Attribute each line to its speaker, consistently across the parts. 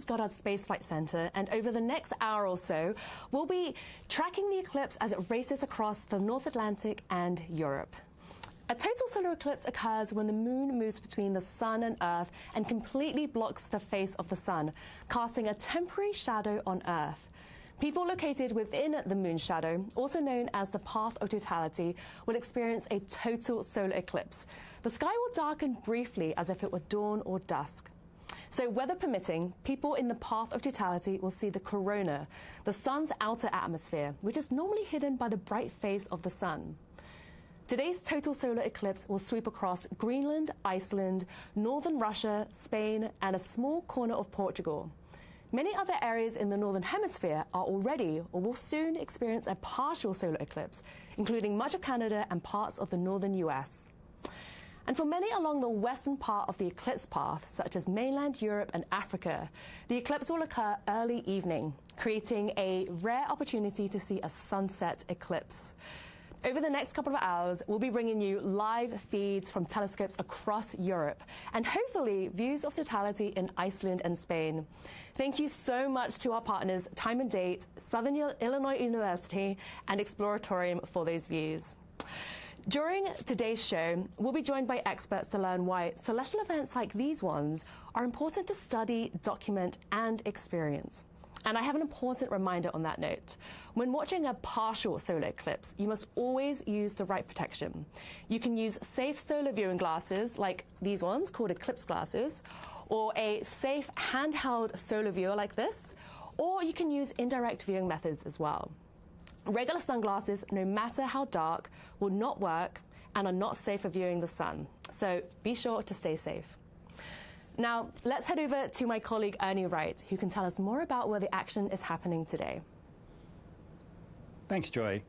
Speaker 1: Goddard Space Flight Center, and over the next hour or so, we'll be tracking the eclipse as it races across the North Atlantic and Europe. A total solar eclipse occurs when the moon moves between the sun and Earth and completely blocks the face of the sun, casting a temporary shadow on Earth. People located within the moon shadow, also known as the path of totality, will experience a total solar eclipse. The sky will darken briefly as if it were dawn or dusk. So, weather permitting, people in the path of totality will see the corona, the sun's outer atmosphere, which is normally hidden by the bright face of the sun. Today's total solar eclipse will sweep across Greenland, Iceland, northern Russia, Spain, and a small corner of Portugal. Many other areas in the northern hemisphere are already or will soon experience a partial solar eclipse, including much of Canada and parts of the northern US. And for many along the western part of the eclipse path, such as mainland Europe and Africa, the eclipse will occur early evening, creating a rare opportunity to see a sunset eclipse. Over the next couple of hours, we'll be bringing you live feeds from telescopes across Europe and hopefully views of totality in Iceland and Spain. Thank you so much to our partners, Time and Date, Southern Illinois University, and Exploratorium for those views. During today's show, we'll be joined by experts to learn why celestial events like these ones are important to study, document, and experience. And I have an important reminder on that note. When watching a partial solar eclipse, you must always use the right protection. You can use safe solar viewing glasses, like these ones called eclipse glasses, or a safe handheld solar viewer like this, or you can use indirect viewing methods as well. Regular sunglasses, no matter how dark, will not work and are not safe for viewing the sun. So be sure to stay safe. Now, let's head over to my colleague Ernie Wright, who can tell us more about where the action is happening today.
Speaker 2: Thanks, Joy.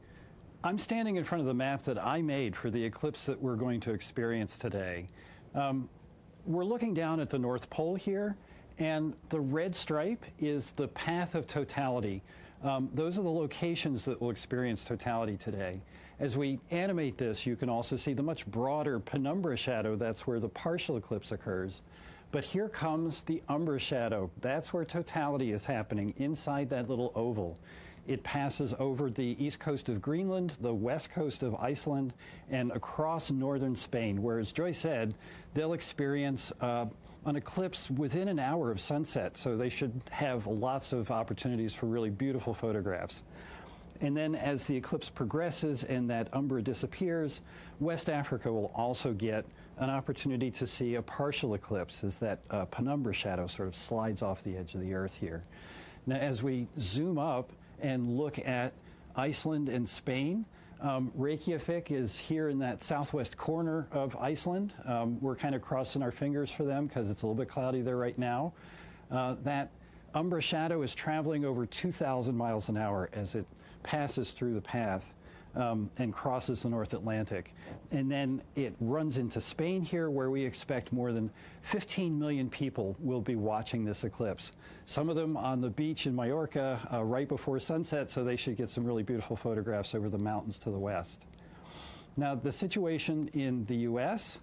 Speaker 2: I'm standing in front of the map that I made for the eclipse that we're going to experience today. We're looking down at the North Pole here, and the red stripe is the path of totality. Those are the locations that will experience totality today. As we animate this, you can also see the much broader penumbra shadow. That's where the partial eclipse occurs. But here comes the umbra shadow. That's where totality is happening, inside that little oval. It passes over the east coast of Greenland, the west coast of Iceland, and across northern Spain, where, as Joy said, they'll experience an eclipse within an hour of sunset, so they should have lots of opportunities for really beautiful photographs. And then as the eclipse progresses and that umbra disappears, West Africa will also get an opportunity to see a partial eclipse as that penumbra shadow sort of slides off the edge of the Earth here. Now, as we zoom up and look at Iceland and Spain, Reykjavik is here in that southwest corner of Iceland. We're kind of crossing our fingers for them because it's a little bit cloudy there right now. That umbra shadow is traveling over 2,000 miles an hour as it passes through the path and crosses the North Atlantic. And then it runs into Spain here, where we expect more than 15 million people will be watching this eclipse. Some of them on the beach in Mallorca right before sunset, so they should get some really beautiful photographs over the mountains to the west. Now, the situation in the U.S.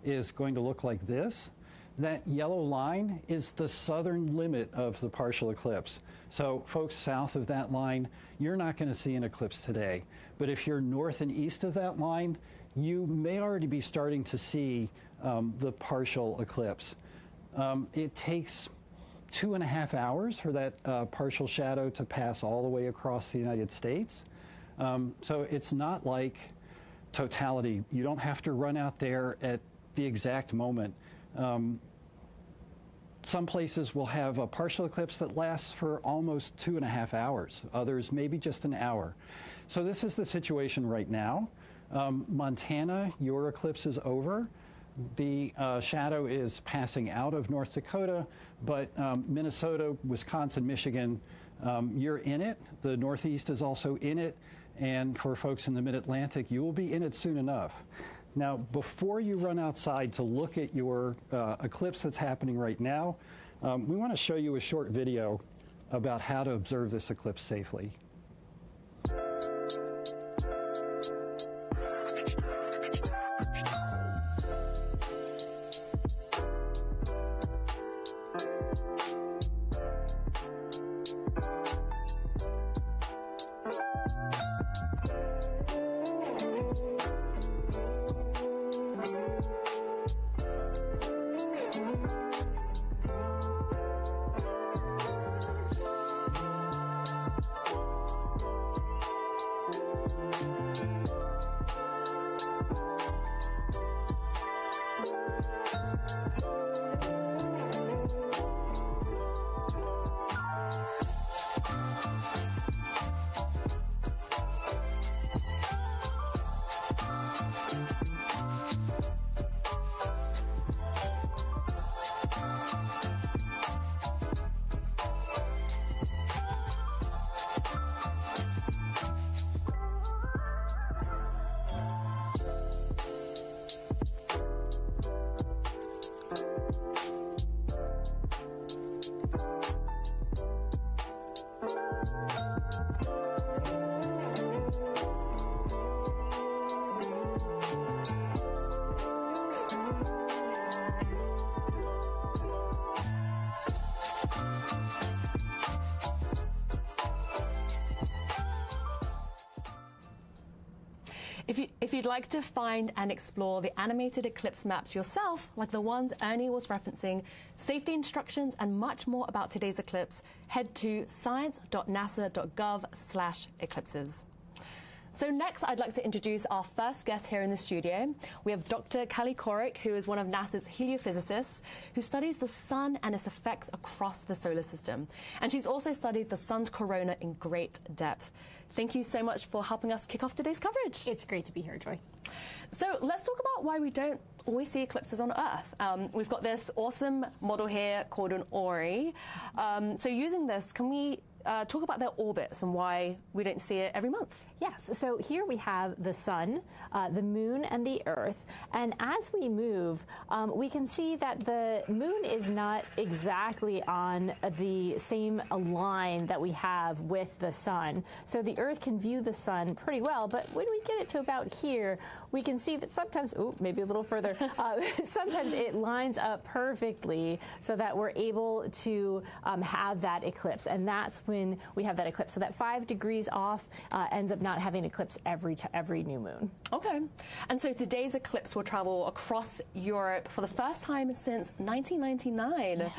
Speaker 2: is going to look like this. That yellow line is the southern limit of the partial eclipse. So folks south of that line, you're not going to see an eclipse today. But if you're north and east of that line, you may already be starting to see the partial eclipse. It takes 2.5 hours for that partial shadow to pass all the way across the United States. So it's not like totality. You don't have to run out there at the exact moment. Some places will have a partial eclipse that lasts for almost 2.5 hours. Others, maybe just an hour. So this is the situation right now. Montana, your eclipse is over. The shadow is passing out of North Dakota, but Minnesota, Wisconsin, Michigan, you're in it. The Northeast is also in it. And for folks in the Mid-Atlantic, you will be in it soon enough. Now, before you run outside to look at your eclipse that's happening right now, we want to show you a short video about how to observe this eclipse safely.
Speaker 1: If you'd like to find and explore the animated eclipse maps yourself, like the ones Ernie was referencing, safety instructions, and much more about today's eclipse, head to science.nasa.gov/eclipses. So next, I'd like to introduce our first guest here in the studio. We have Dr. Kelly Corrick, who is one of NASA's heliophysicists, who studies the sun and its effects across the solar system. And she's also studied the sun's corona in great depth. Thank you so much for helping us kick off today's coverage.
Speaker 3: It's great to be here, Joy.
Speaker 1: So let's talk about why we don't always see eclipses on Earth. We've got this awesome model here called an Ori. So using this, can we talk about their orbits and why we don't see it every month?
Speaker 3: Yes, so here we have the sun, the moon, and the Earth. And as we move, we can see that the moon is not exactly on the same line that we have with the sun. So the Earth can view the sun pretty well, but when we get it to about here, we can see that sometimes, maybe a little further, sometimes it lines up perfectly so that we're able to have that eclipse. And that's when we have that eclipse. So that 5 degrees off ends up not having eclipse every new moon.
Speaker 1: Okay. And so today's eclipse will travel across Europe for the first time since 1999. Yeah.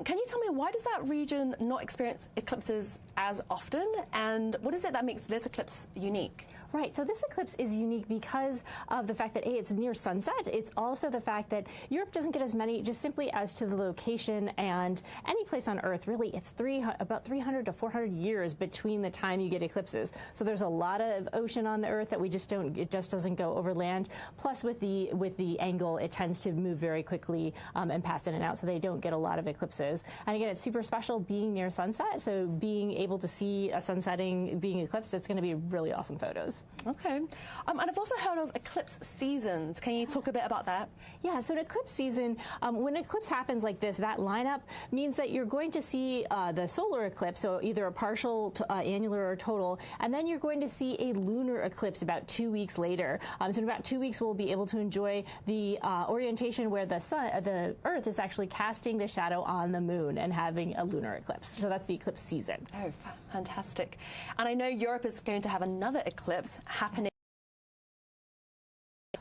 Speaker 1: Can you tell me, why does that region not experience eclipses as often? And what is it that makes this eclipse unique?
Speaker 3: Right, so this eclipse is unique because of the fact that, A, it's near sunset. It's also the fact that Europe doesn't get as many just simply as to the location, and any place on Earth, really, it's about 300 to 400 years between the time you get eclipses. So there's a lot of ocean on the Earth that it just doesn't go over land. Plus, with the angle, it tends to move very quickly and pass in and out, so they don't get a lot of eclipses. And again, it's super special being near sunset, so being able to see a sun setting being eclipsed, it's going to be really awesome photos.
Speaker 1: Okay. And I've also heard of eclipse seasons. Can you talk a bit about that?
Speaker 3: Yeah, so an eclipse season, when an eclipse happens like this, that lineup means that you're going to see the solar eclipse, so either a partial, annular, or total, and then you're going to see a lunar eclipse about 2 weeks later. So in about 2 weeks, we'll be able to enjoy the orientation where the Earth is actually casting the shadow on the moon and having a lunar eclipse. So that's the eclipse season.
Speaker 1: Oh, fantastic. And I know Europe is going to have another eclipse happening,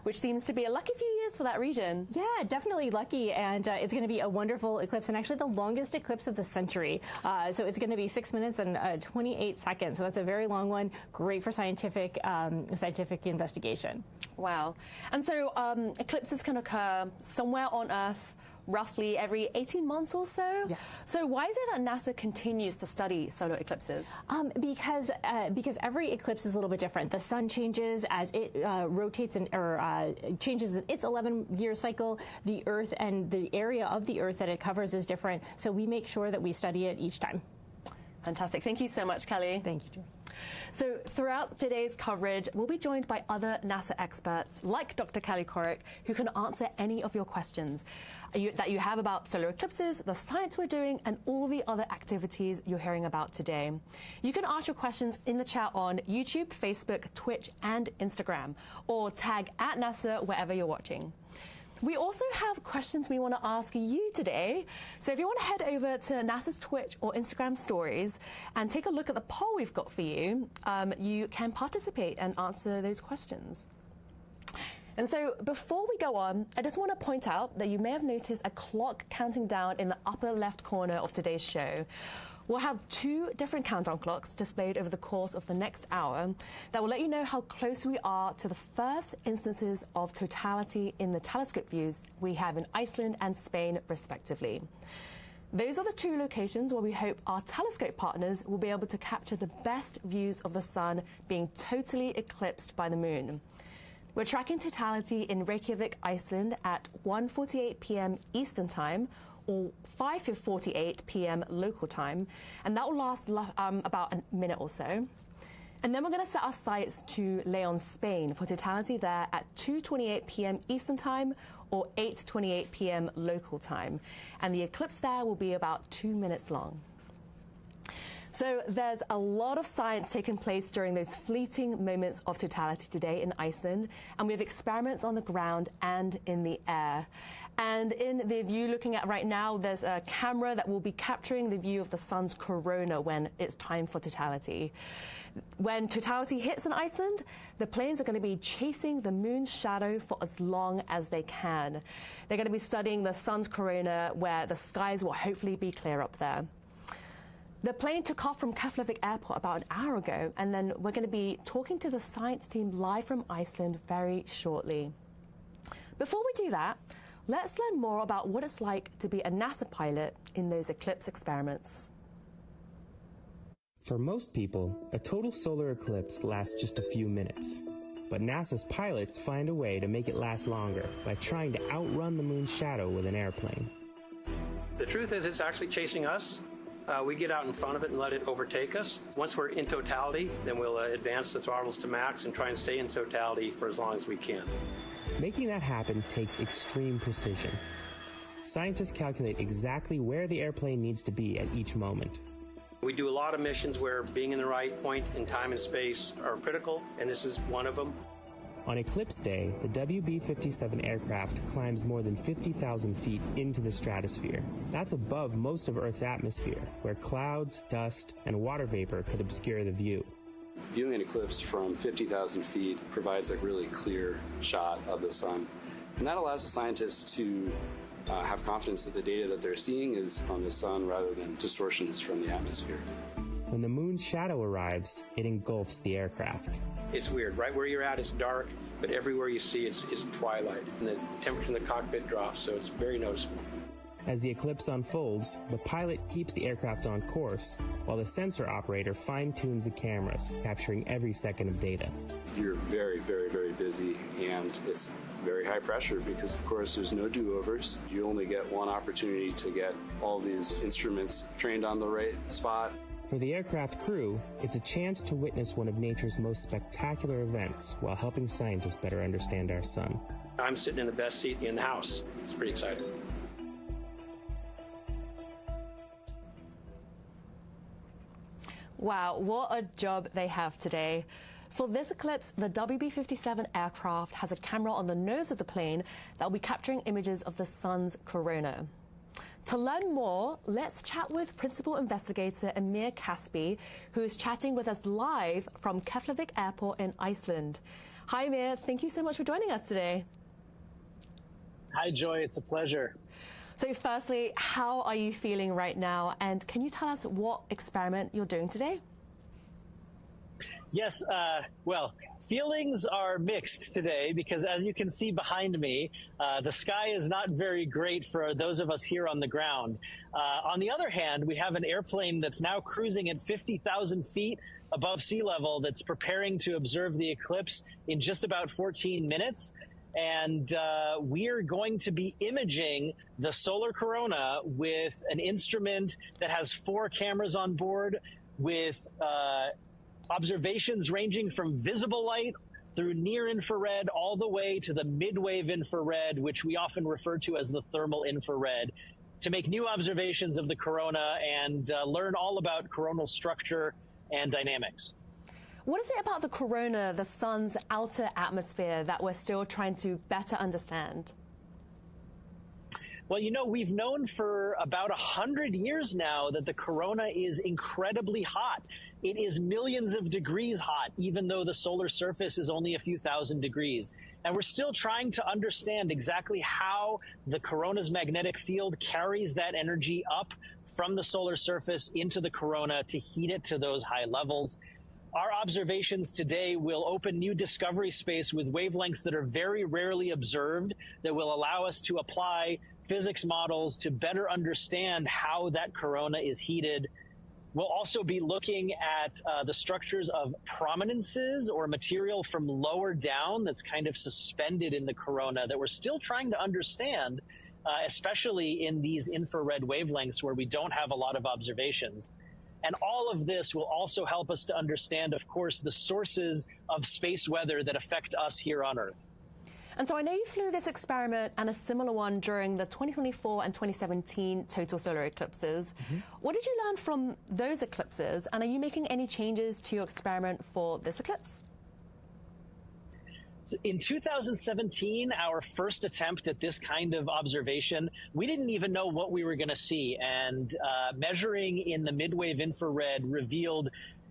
Speaker 1: which seems to be a lucky few years for that region.
Speaker 3: Yeah, definitely lucky, and it's going to be a wonderful eclipse, and actually the longest eclipse of the century. So it's going to be 6 minutes and 28 seconds, so that's a very long one, great for scientific investigation.
Speaker 1: Wow. And so eclipses can occur somewhere on Earth roughly every 18 months or so?
Speaker 3: Yes.
Speaker 1: So why is it that NASA continues to study solar eclipses?
Speaker 3: Because every eclipse is a little bit different. The sun changes as it rotates changes its 11-year cycle. The Earth and the area of the Earth that it covers is different. So we make sure that we study it each time.
Speaker 1: Fantastic. Thank you so much, Kelly.
Speaker 3: Thank you, Joy.
Speaker 1: So throughout today's coverage, we'll be joined by other NASA experts like Dr. Kelly Corrick, who can answer any of your questions that you have about solar eclipses, the science we're doing, and all the other activities you're hearing about today. You can ask your questions in the chat on YouTube, Facebook, Twitch, and Instagram, or tag @NASA wherever you're watching. We also have questions we want to ask you today. So if you want to head over to NASA's Twitch or Instagram stories and take a look at the poll we've got for you, you can participate and answer those questions. And so before we go on, I just want to point out that you may have noticed a clock counting down in the upper left corner of today's show. We'll have 2 different countdown clocks displayed over the course of the next hour that will let you know how close we are to the first instances of totality in the telescope views we have in Iceland and Spain, respectively. Those are the 2 locations where we hope our telescope partners will be able to capture the best views of the sun being totally eclipsed by the moon. We're tracking totality in Reykjavik, Iceland at 1:48 p.m. Eastern Time, or 5:48 p.m. local time, and that will last about a minute or so. And then we're going to set our sights to Leon, Spain, for totality there at 2:28 p.m. Eastern Time, or 8:28 p.m. local time. And the eclipse there will be about 2 minutes long. So there's a lot of science taking place during those fleeting moments of totality today in Iceland, and we have experiments on the ground and in the air. And in the view looking at right now, there's a camera that will be capturing the view of the sun's corona when it's time for totality. When totality hits in Iceland, the planes are going to be chasing the moon's shadow for as long as they can. They're going to be studying the sun's corona, where the skies will hopefully be clear up there. The plane took off from Keflavik Airport about an hour ago, and then we're going to be talking to the science team live from Iceland very shortly. Before we do that, let's learn more about what it's like to be a NASA pilot in those eclipse experiments.
Speaker 4: For most people, a total solar eclipse lasts just a few minutes. But NASA's pilots find a way to make it last longer by trying to outrun the moon's shadow with an airplane.
Speaker 5: The truth is it's actually chasing us. We get out in front of it and let it overtake us. Once we're in totality, then we'll advance the throttles to max and try and stay in totality for as long as we can.
Speaker 4: Making that happen takes extreme precision. Scientists calculate exactly where the airplane needs to be at each moment.
Speaker 5: We do a lot of missions where being in the right point in time and space are critical, and this is one of them.
Speaker 4: On Eclipse Day, the WB-57 aircraft climbs more than 50,000 feet into the stratosphere. That's above most of Earth's atmosphere, where clouds, dust, and water vapor could obscure the view.
Speaker 6: Viewing an eclipse from 50,000 feet provides a really clear shot of the sun. And that allows the scientists to have confidence that the data that they're seeing is from the sun rather than distortions from the atmosphere.
Speaker 4: When the moon's shadow arrives, it engulfs the aircraft.
Speaker 5: It's weird. Right where you're at, it's dark, but everywhere you see it's twilight. And the temperature in the cockpit drops, so it's very noticeable.
Speaker 4: As the eclipse unfolds, the pilot keeps the aircraft on course, while the sensor operator fine-tunes the cameras, capturing every second of data.
Speaker 6: You're very, very, very busy, and it's very high pressure because, of course, there's no do-overs. You only get one opportunity to get all these instruments trained on the right spot.
Speaker 4: For the aircraft crew, it's a chance to witness one of nature's most spectacular events while helping scientists better understand our sun.
Speaker 5: I'm sitting in the best seat in the house. It's pretty exciting.
Speaker 1: Wow, what a job they have today. For this eclipse, the WB-57 aircraft has a camera on the nose of the plane that will be capturing images of the sun's corona. To learn more, let's chat with Principal Investigator Amir Caspi, who is chatting with us live from Keflavik Airport in Iceland. Hi, Amir. Thank you so much for joining us today.
Speaker 7: Hi, Joy. It's a pleasure.
Speaker 1: So firstly, how are you feeling right now? And can you tell us what experiment you're doing today?
Speaker 7: Yes, well, feelings are mixed today because, as you can see behind me, the sky is not very great for those of us here on the ground. On the other hand, we have an airplane that's now cruising at 50,000 feet above sea level that's preparing to observe the eclipse in just about 14 minutes. And we're going to be imaging the solar corona with an instrument that has 4 cameras on board with observations ranging from visible light through near infrared all the way to the mid-wave infrared, which we often refer to as the thermal infrared, to make new observations of the corona and learn all about coronal structure and dynamics.
Speaker 1: What is it about the corona, the sun's outer atmosphere, that we're still trying to better understand?
Speaker 7: Well, you know, we've known for about 100 years now that the corona is incredibly hot. It is millions of degrees hot, even though the solar surface is only a few thousand degrees. And we're still trying to understand exactly how the corona's magnetic field carries that energy up from the solar surface into the corona to heat it to those high levels. Our observations today will open new discovery space with wavelengths that are very rarely observed, that will allow us to apply physics models to better understand how that corona is heated. We'll also be looking at the structures of prominences or material from lower down that's kind of suspended in the corona that we're still trying to understand, especially in these infrared wavelengths where we don't have a lot of observations. And all of this will also help us to understand, of course, the sources of space weather that affect us here on Earth.
Speaker 1: And so I know you flew this experiment and a similar one during the 2024 and 2017 total solar eclipses. What did you learn from those eclipses, and are you making any changes to your experiment for this eclipse?
Speaker 7: In 2017, our first attempt at this kind of observation, we didn't even know what we were going to see. And measuring in the midwave infrared revealed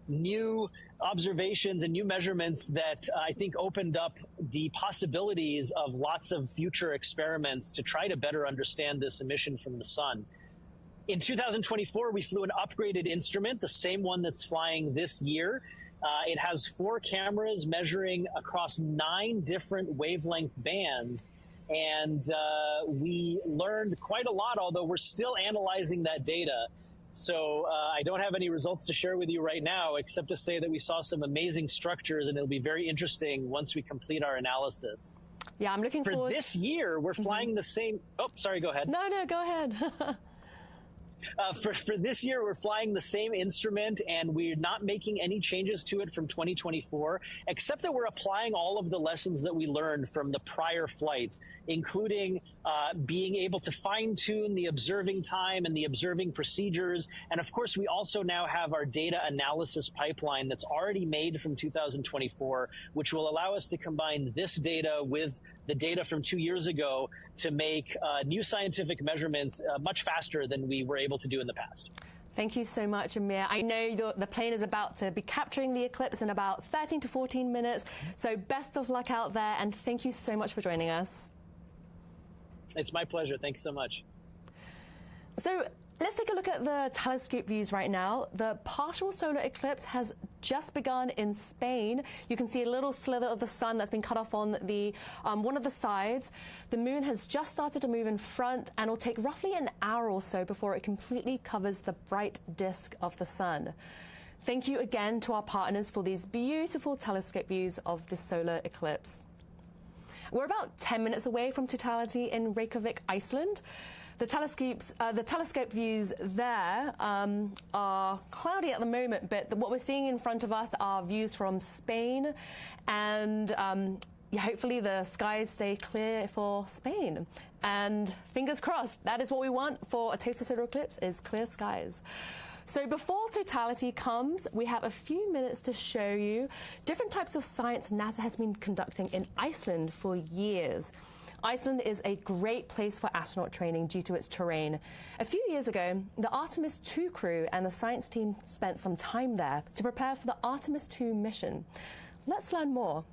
Speaker 7: new observations and new measurements that I think opened up the possibilities of lots of future experiments to try to better understand this emission from the sun. In 2024, we flew an upgraded instrument, the same one that's flying this year. It has 4 cameras measuring across 9 different wavelength bands. And we learned quite a lot, although we're still analyzing that data. So I don't have any results to share with you right now, except to say that we saw some amazing structures, and it'll be very interesting once we complete our analysis.
Speaker 1: Yeah, I'm looking forward.
Speaker 7: For this year, we're flying the same. Oh, sorry, go ahead.
Speaker 1: No, go ahead.
Speaker 7: For this year, we're flying the same instrument, and we're not making any changes to it from 2024, except that we're applying all of the lessons that we learned from the prior flights, including being able to fine-tune the observing time and the observing procedures. And of course, we also now have our data analysis pipeline that's already made from 2024, which will allow us to combine this data with the data from 2 years ago to make new scientific measurements much faster than we were able to do in the past.
Speaker 1: Thank you so much, Amir. I know the plane is about to be capturing the eclipse in about 13 to 14 minutes, so best of luck out there, and thank you so much for joining us.
Speaker 7: It's my pleasure. Thanks so much.
Speaker 1: So let's take a look at the telescope views right now. The partial solar eclipse has just begun in Spain. You can see a little slither of the sun that's been cut off on the one of the sides. The moon has just started to move in front, and will take roughly an hour or so before it completely covers the bright disk of the sun. Thank you again to our partners for these beautiful telescope views of the solar eclipse. We're about 10 minutes away from totality in Reykjavik, Iceland. The telescope views there are cloudy at the moment, but what we're seeing in front of us are views from Spain, and hopefully the skies stay clear for Spain. And fingers crossed, that is what we want for a total solar eclipse, is clear skies. So before totality comes, we have a few minutes to show you different types of science NASA has been conducting in Iceland for years. Iceland is a great place for astronaut training due to its terrain. A few years ago, the Artemis II crew and the science team spent some time there to prepare for the Artemis II mission. Let's learn more.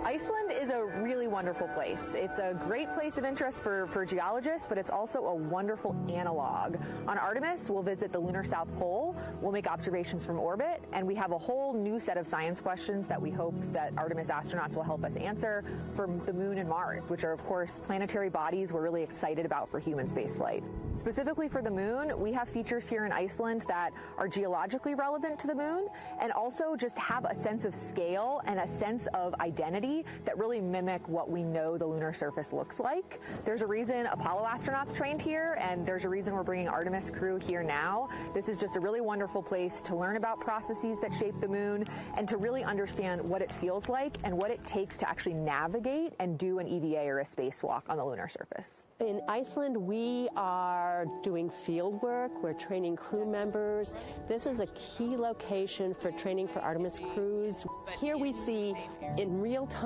Speaker 8: Iceland is a really wonderful place. It's a great place of interest for geologists, but it's also a wonderful analog. On Artemis, we'll visit the lunar South Pole, we'll make observations from orbit, and we have a whole new set of science questions that we hope that Artemis astronauts will help us answer for the Moon and Mars, which are, of course, planetary bodies we're really excited about for human spaceflight. Specifically for the Moon, we have features here in Iceland that are geologically relevant to the Moon, and also just have a sense of scale and a sense of identity that really mimic what we know the lunar surface looks like. There's a reason Apollo astronauts trained here, and there's a reason we're bringing Artemis crew here now. This is just a really wonderful place to learn about processes that shape the Moon, and to really understand what it feels like and what it takes to actually navigate and do an EVA or a spacewalk on the lunar surface.
Speaker 9: In Iceland, we are doing field work. We're training crew members. This is a key location for training for Artemis crews. Here we see in real time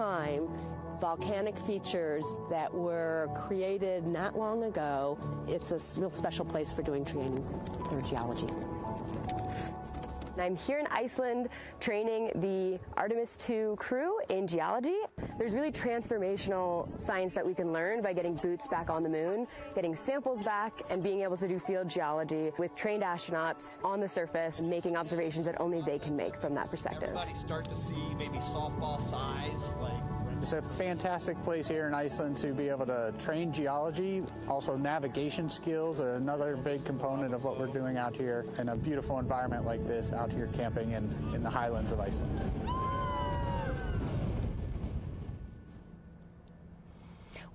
Speaker 9: volcanic features that were created not long ago. It's a real special place for doing training for geology. I'm here in Iceland training the Artemis II crew in geology. There's really transformational science that we can learn by getting boots back on the moon, getting samples back, and being able to do field geology with trained astronauts on the surface and making observations that only they can make from that perspective.
Speaker 10: Everybody start to see maybe softball size,
Speaker 11: It's a fantastic place here in Iceland to be able to train geology. Also, navigation skills are another big component of what we're doing out here in a beautiful environment like this, out here camping in the highlands of Iceland.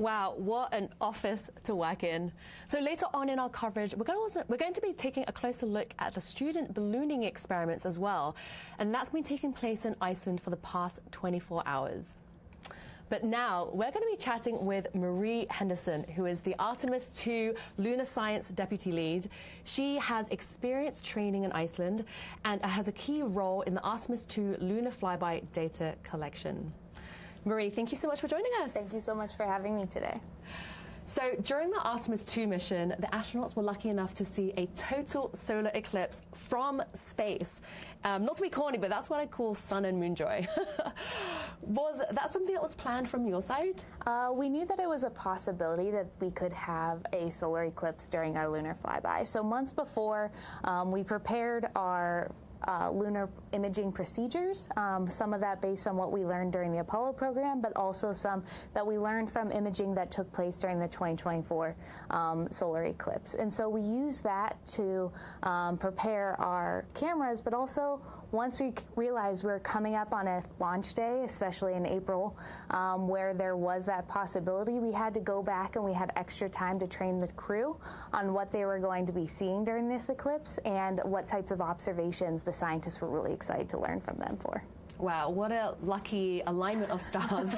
Speaker 1: Wow, what an office to work in. So later on in our coverage, we're going to be taking a closer look at the student ballooning experiments as well. And that's been taking place in Iceland for the past 24 hours. But now we're going to be chatting with Marie Henderson, who is the Artemis II Lunar Science Deputy Lead. She has experience training in Iceland and has a key role in the Artemis II lunar flyby data collection. Marie, thank you so much for joining us.
Speaker 12: Thank you so much for having me today.
Speaker 1: So during the Artemis II mission, the astronauts were lucky enough to see a total solar eclipse from space. Not to be corny, but that's what I call sun and moon joy. Was that something that was planned from your side?
Speaker 12: We knew that it was a possibility that we could have a solar eclipse during our lunar flyby. So months before, we prepared our lunar imaging procedures, some of that based on what we learned during the Apollo program, but also some that we learned from imaging that took place during the 2024 solar eclipse. And so we used that to prepare our cameras, but also once we realized we were coming up on a launch day, especially in April, where there was that possibility, we had to go back and we had extra time to train the crew on what they were going to be seeing during this eclipse and what types of observations the scientists were really excited to learn from them for.
Speaker 1: Wow, what a lucky alignment of stars.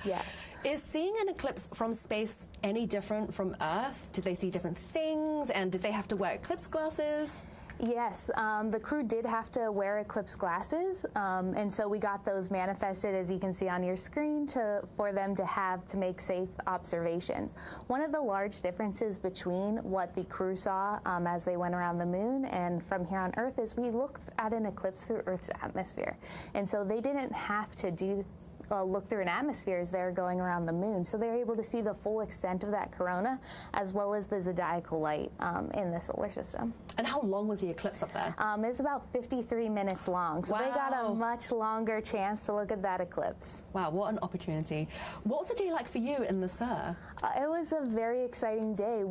Speaker 12: Yes.
Speaker 1: Is seeing an eclipse from space any different from Earth? Did they see different things, and did they have to wear eclipse glasses?
Speaker 12: Yes, the crew did have to wear eclipse glasses, and so we got those manifested, as you can see on your screen, for them to make safe observations. One of the large differences between what the crew saw as they went around the moon and from here on Earth is we looked at an eclipse through Earth's atmosphere, and so they didn't have to look through an atmosphere as they're going around the moon. So they're able to see the full extent of that corona as well as the zodiacal light in the solar system.
Speaker 1: And how long was the eclipse up there?
Speaker 12: It's about 53 minutes long. So they got a much longer chance to look at that eclipse.
Speaker 1: Wow, what an opportunity. What was the day like for you in the SUR?
Speaker 12: It was a very exciting day.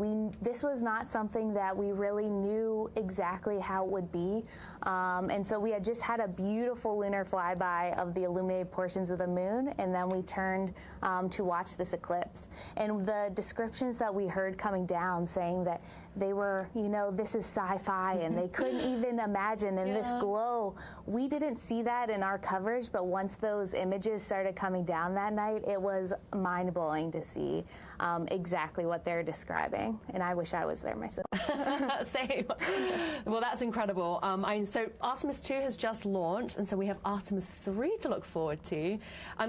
Speaker 12: This was not something that we really knew exactly how it would be. And so we had just had a beautiful lunar flyby of the illuminated portions of the moon, and then we turned to watch this eclipse. And the descriptions that we heard coming down saying that they were, this is sci-fi, and they couldn't even imagine, and this glow, we didn't see that in our coverage, but once those images started coming down that night, it was mind-blowing to see exactly what they're describing, and I wish I was there myself.
Speaker 1: Same. Well, that's incredible. So Artemis II has just launched, and so we have Artemis III to look forward to.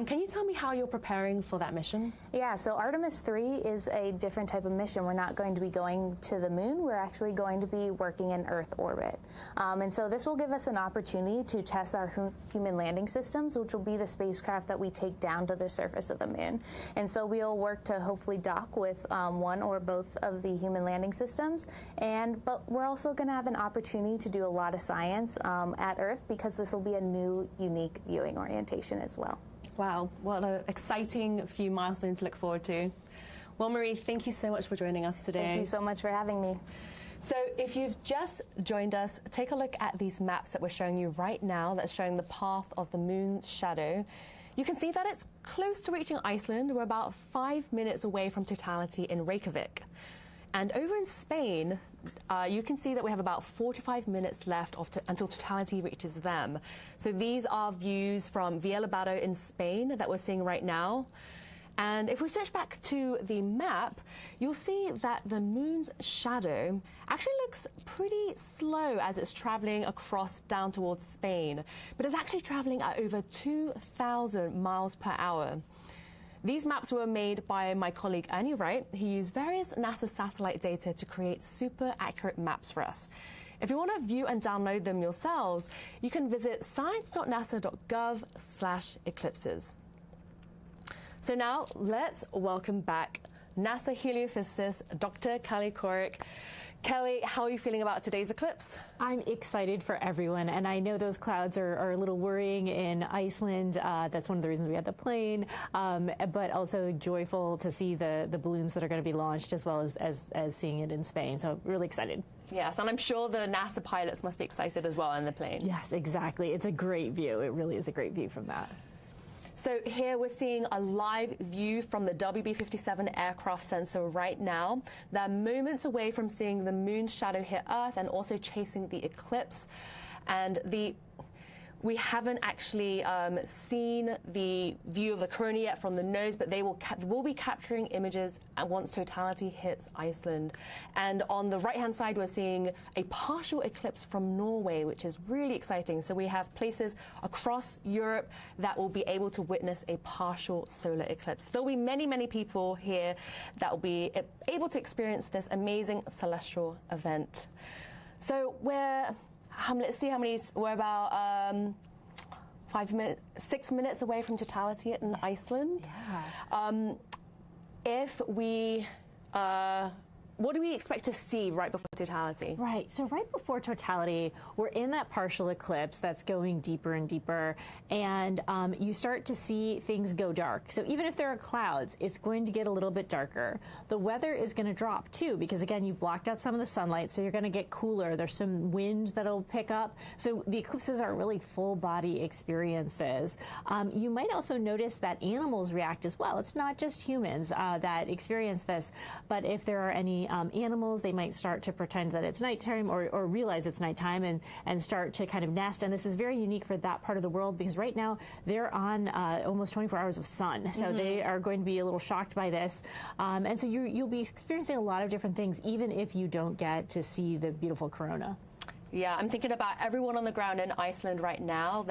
Speaker 1: Can you tell me how you're preparing for that mission?
Speaker 12: Yeah, so Artemis III is a different type of mission. We're not going to be going to the moon. We're actually going to be working in Earth orbit. And so this will give us an opportunity to test our human landing systems, which will be the spacecraft that we take down to the surface of the moon. And so we'll work to hopefully dock with one or both of the human landing systems. But we're also going to have an opportunity to do a lot of science at Earth, because this will be a new, unique viewing orientation as well.
Speaker 1: Wow, what an exciting few milestones to look forward to. Well, Marie, thank you so much for joining us today.
Speaker 12: Thank you so much for having me.
Speaker 1: So if you've just joined us, take a look at these maps that we're showing you right now that's showing the path of the moon's shadow. You can see that it's close to reaching Iceland. We're about 5 minutes away from totality in Reykjavik. And over in Spain, you can see that we have about 45 minutes left until totality reaches them. So these are views from Villabado in Spain that we're seeing right now. And if we switch back to the map, you'll see that the moon's shadow actually looks pretty slow as it's traveling across down towards Spain, but it's actually traveling at over 2,000 miles per hour. These maps were made by my colleague Ernie Wright. He used various NASA satellite data to create super accurate maps for us. If you want to view and download them yourselves, you can visit science.nasa.gov/eclipses. So now let's welcome back NASA heliophysicist Dr. Kelly Corrick. Kelly, how are you feeling about today's eclipse?
Speaker 3: I'm excited for everyone, and I know those clouds are a little worrying in Iceland. That's one of the reasons we had the plane, but also joyful to see the balloons that are going to be launched, as well as seeing it in Spain. So really excited.
Speaker 1: Yes, and I'm sure the NASA pilots must be excited as well in the plane.
Speaker 3: Yes, exactly. It's a great view. It really is a great view from that.
Speaker 1: So here we're seeing a live view from the WB-57 aircraft sensor right now. They're moments away from seeing the moon's shadow hit Earth and also chasing the eclipse. And we haven't actually seen the view of the corona yet from the nose, but they will be capturing images once totality hits Iceland. And on the right-hand side, we're seeing a partial eclipse from Norway, which is really exciting. So we have places across Europe that will be able to witness a partial solar eclipse. There'll be many, many people here that will be able to experience this amazing celestial event. So let's see how many. We're about 6 minutes away from totality in Iceland. Yeah. What do we expect to see right before totality?
Speaker 3: Right. So right before totality, we're in that partial eclipse that's going deeper and deeper, and you start to see things go dark. So even if there are clouds, it's going to get a little bit darker. The weather is going to drop too, because again, you've blocked out some of the sunlight, so you're going to get cooler. There's some wind that'll pick up. So the eclipses are really full body experiences. You might also notice that animals react as well. It's not just humans that experience this, but if there are any animals, they might start to pretend that it's nighttime or realize it's nighttime and start to kind of nest. And this is very unique for that part of the world because right now they're on almost 24 hours of sun. So they are going to be a little shocked by this. And so you'll be experiencing a lot of different things, even if you don't get to see the beautiful corona.
Speaker 1: Yeah, I'm thinking about everyone on the ground in Iceland right now.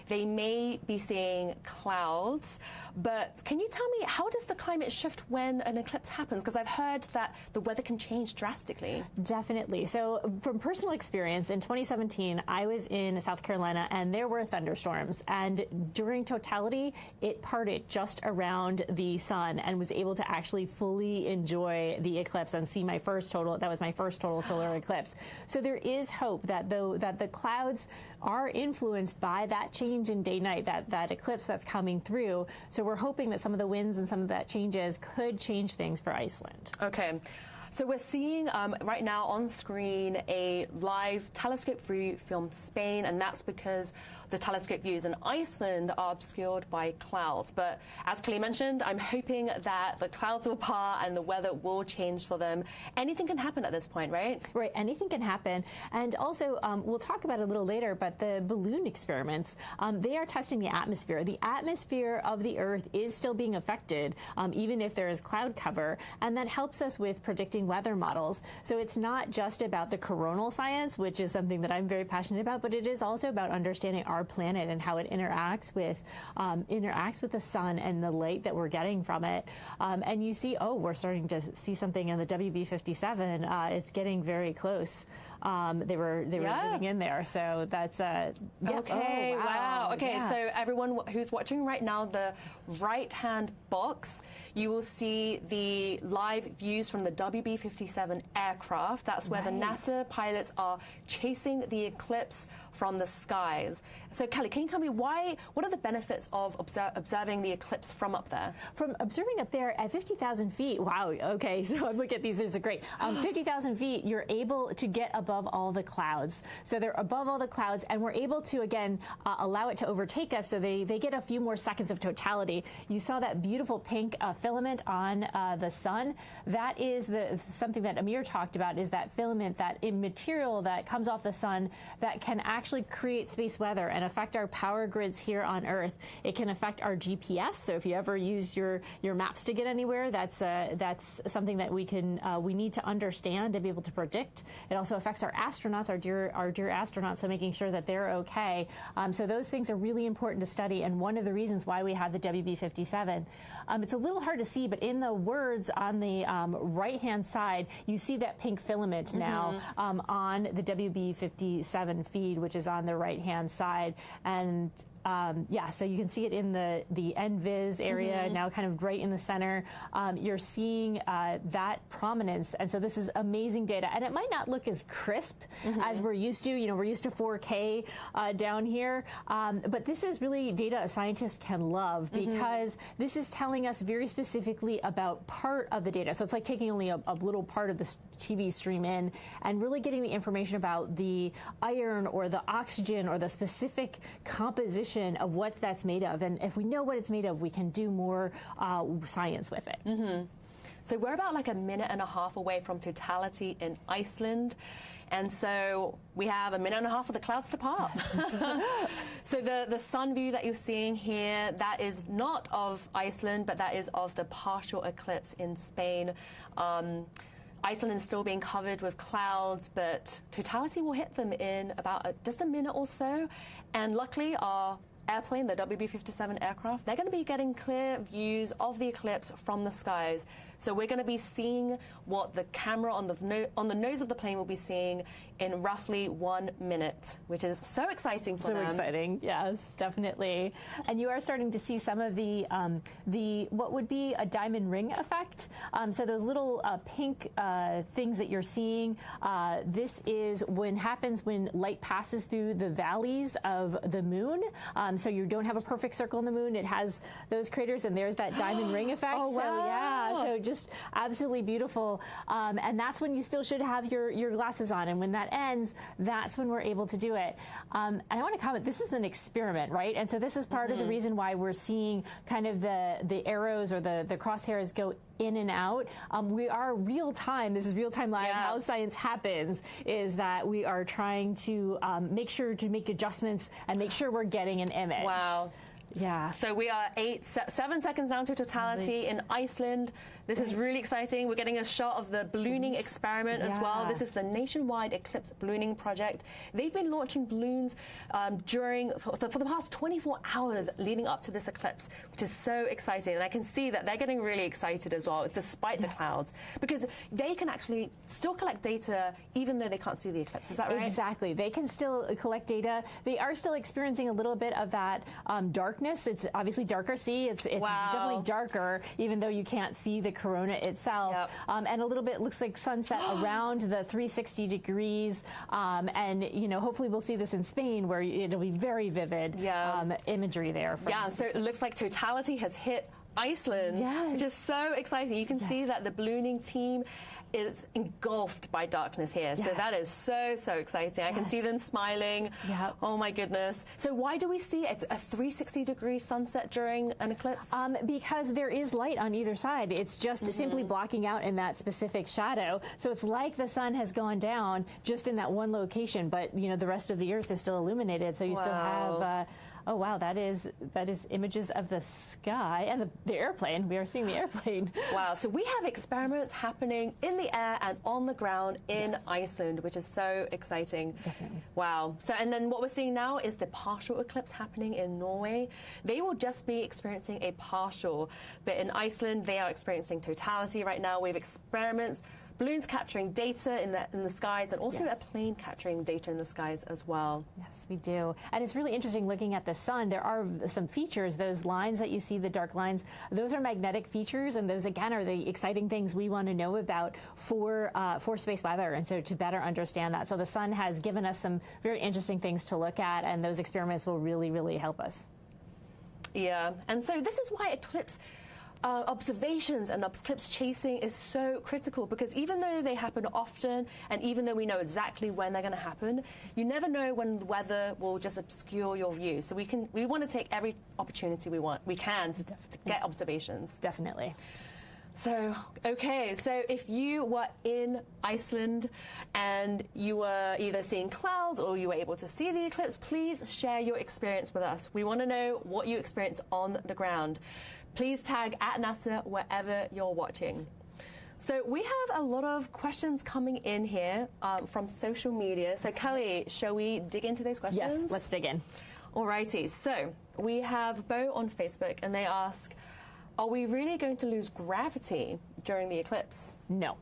Speaker 1: They may be seeing clouds, but can you tell me, how does the climate shift when an eclipse happens? Because I've heard that the weather can change drastically.
Speaker 3: Definitely. So from personal experience, in 2017, I was in South Carolina, and there were thunderstorms. And during totality, it parted just around the sun and was able to actually fully enjoy the eclipse and see my first total. That was my first total solar eclipse. So there is hope that the clouds are influenced by that change in day-night, that eclipse that's coming through. So we're hoping that some of the winds and some of that changes could change things for Iceland.
Speaker 1: Okay. So we're seeing right now on screen a live telescope view from Spain, and that's because the telescope views in Iceland are obscured by clouds. But as Kelly mentioned, I'm hoping that the clouds will part and the weather will change for them. Anything can happen at this point, right?
Speaker 3: Right, anything can happen. And also, we'll talk about it a little later, but the balloon experiments, they are testing the atmosphere. The atmosphere of the Earth is still being affected, even if there is cloud cover, and that helps us with predicting weather models. So it's not just about the coronal science, which is something that I'm very passionate about, but it is also about understanding our planet and how it interacts with the sun and the light that we're getting from it. And you see, we're starting to see something in the WB-57. It's getting very close. They were zooming in there, so that's
Speaker 1: okay. Wow. Okay, so everyone who's watching right now, the right-hand box, you will see the live views from the WB-57 aircraft. That's where the NASA pilots are chasing the eclipse from the skies. So Kelly, can you tell me what are the benefits of observing the eclipse from up there?
Speaker 3: From observing up there at 50,000 feet, wow, okay, so I'm looking at these, these are great. 50,000 feet, you're able to get above all the clouds. So they're above all the clouds, and we're able to, again, allow it to overtake us, so they get a few more seconds of totality. You saw that beautiful pink filament on the sun. That is something that Amir talked about, is that filament, that material that comes off the sun that can actually create space weather and affect our power grids here on Earth. It can affect our GPS. So if you ever use your maps to get anywhere, that's something that we need to understand to be able to predict. It also affects our astronauts, our dear astronauts, so making sure that they're okay. So those things are really important to study, and one of the reasons why we have the WB-57. It's a little hard to see, but in the words on the right-hand side, you see that pink filament now on the WB-57 feed, which is on the right-hand side. And so you can see it in the NVIS area, now kind of right in the center. You're seeing that prominence, and so this is amazing data. And it might not look as crisp as we're used to. We're used to 4K down here, but this is really data a scientist can love, because this is telling us very specifically about part of the data. So it's like taking only a little part of the TV stream in and really getting the information about the iron or the oxygen or the specific composition intuition of what that's made of. And if we know what it's made of, we can do more science with it.
Speaker 1: Mm-hmm. So we're about like a minute and a half away from totality in Iceland. And so we have a minute and a half for the clouds to part. So the sun view that you're seeing here, that is not of Iceland, but that is of the partial eclipse in Spain. Iceland is still being covered with clouds, but totality will hit them in about just a minute or so. And luckily, our airplane, the WB-57 aircraft, they're going to be getting clear views of the eclipse from the skies. So we're going to be seeing what the camera on the nose of the plane will be seeing in roughly 1 minute, which is so exciting for them.
Speaker 3: So exciting, yes, definitely. And you are starting to see some of the what would be a diamond ring effect. So those little pink things that you're seeing, this is happens when light passes through the valleys of the moon. So you don't have a perfect circle in the moon. It has those craters, and there's that diamond ring effect.
Speaker 1: Oh, wow.
Speaker 3: So yeah, so just absolutely beautiful. And that's when you still should have your glasses on. And when that ends, that's when we're able to do it. And I want to comment, this is an experiment, right? And so this is part of the reason why we're seeing kind of the arrows or the crosshairs go in and out. We are real time. This is real time live. How science happens is that we are trying to make sure to make adjustments and make sure we're getting an image.
Speaker 1: Wow.
Speaker 3: Yeah.
Speaker 1: So we are 7 seconds down to totality in Iceland. This is really exciting. We're getting a shot of the ballooning experiment as well. This is the nationwide eclipse ballooning project. They've been launching balloons for the past 24 hours leading up to this eclipse, which is so exciting. And I can see that they're getting really excited as well, despite the clouds, because they can actually still collect data even though they can't see the eclipse. Is that right?
Speaker 3: Exactly. They can still collect data. They are still experiencing a little bit of that darkness. It's obviously darker. See, it's definitely darker, even though you can't see the corona itself. And a little bit looks like sunset around the 360 degrees. And, you know, hopefully we'll see this in Spain where it'll be very vivid imagery there.
Speaker 1: So it looks like totality has hit Iceland, which is so exciting. You can see that the ballooning team is engulfed by darkness here. So that is so exciting. I can see them smiling. Oh my goodness. So why do we see a 360-degree sunset during an eclipse?
Speaker 3: Because there is light on either side. It's just simply blocking out in that specific shadow. So it's like the sun has gone down just in that one location, but you know the rest of the earth is still illuminated. So you still have oh wow, that is images of the sky and the airplane. We are seeing the airplane.
Speaker 1: Wow, so we have experiments happening in the air and on the ground in Iceland, which is so exciting.
Speaker 3: Definitely.
Speaker 1: Wow. So, and then what we're seeing now is the partial eclipse happening in Norway. They will just be experiencing a partial, but in Iceland, they are experiencing totality right now. We have experiments, balloons capturing data in the skies, and also a plane capturing data in the skies as well.
Speaker 3: Yes, we do. And it's really interesting looking at the sun. There are some features, those lines that you see, the dark lines, those are magnetic features, and those, again, are the exciting things we want to know about for space weather, and so to better understand that. So the sun has given us some very interesting things to look at, and those experiments will really, really help us.
Speaker 1: Yeah, and so this is why eclipse observations and eclipse chasing is so critical, because even though they happen often and even though we know exactly when they're going to happen, you never know when the weather will just obscure your view. So we want to take every opportunity we can to get observations.
Speaker 3: Definitely.
Speaker 1: So, okay, so if you were in Iceland and you were either seeing clouds or you were able to see the eclipse, please share your experience with us. We want to know what you experienced on the ground. Please tag @NASA wherever you're watching. So we have a lot of questions coming in here from social media. So Kelly, shall we dig into those questions?
Speaker 3: Yes, let's dig in.
Speaker 1: Alrighty, so we have Bo on Facebook, and they ask, are we really going to lose gravity during the eclipse?
Speaker 3: No.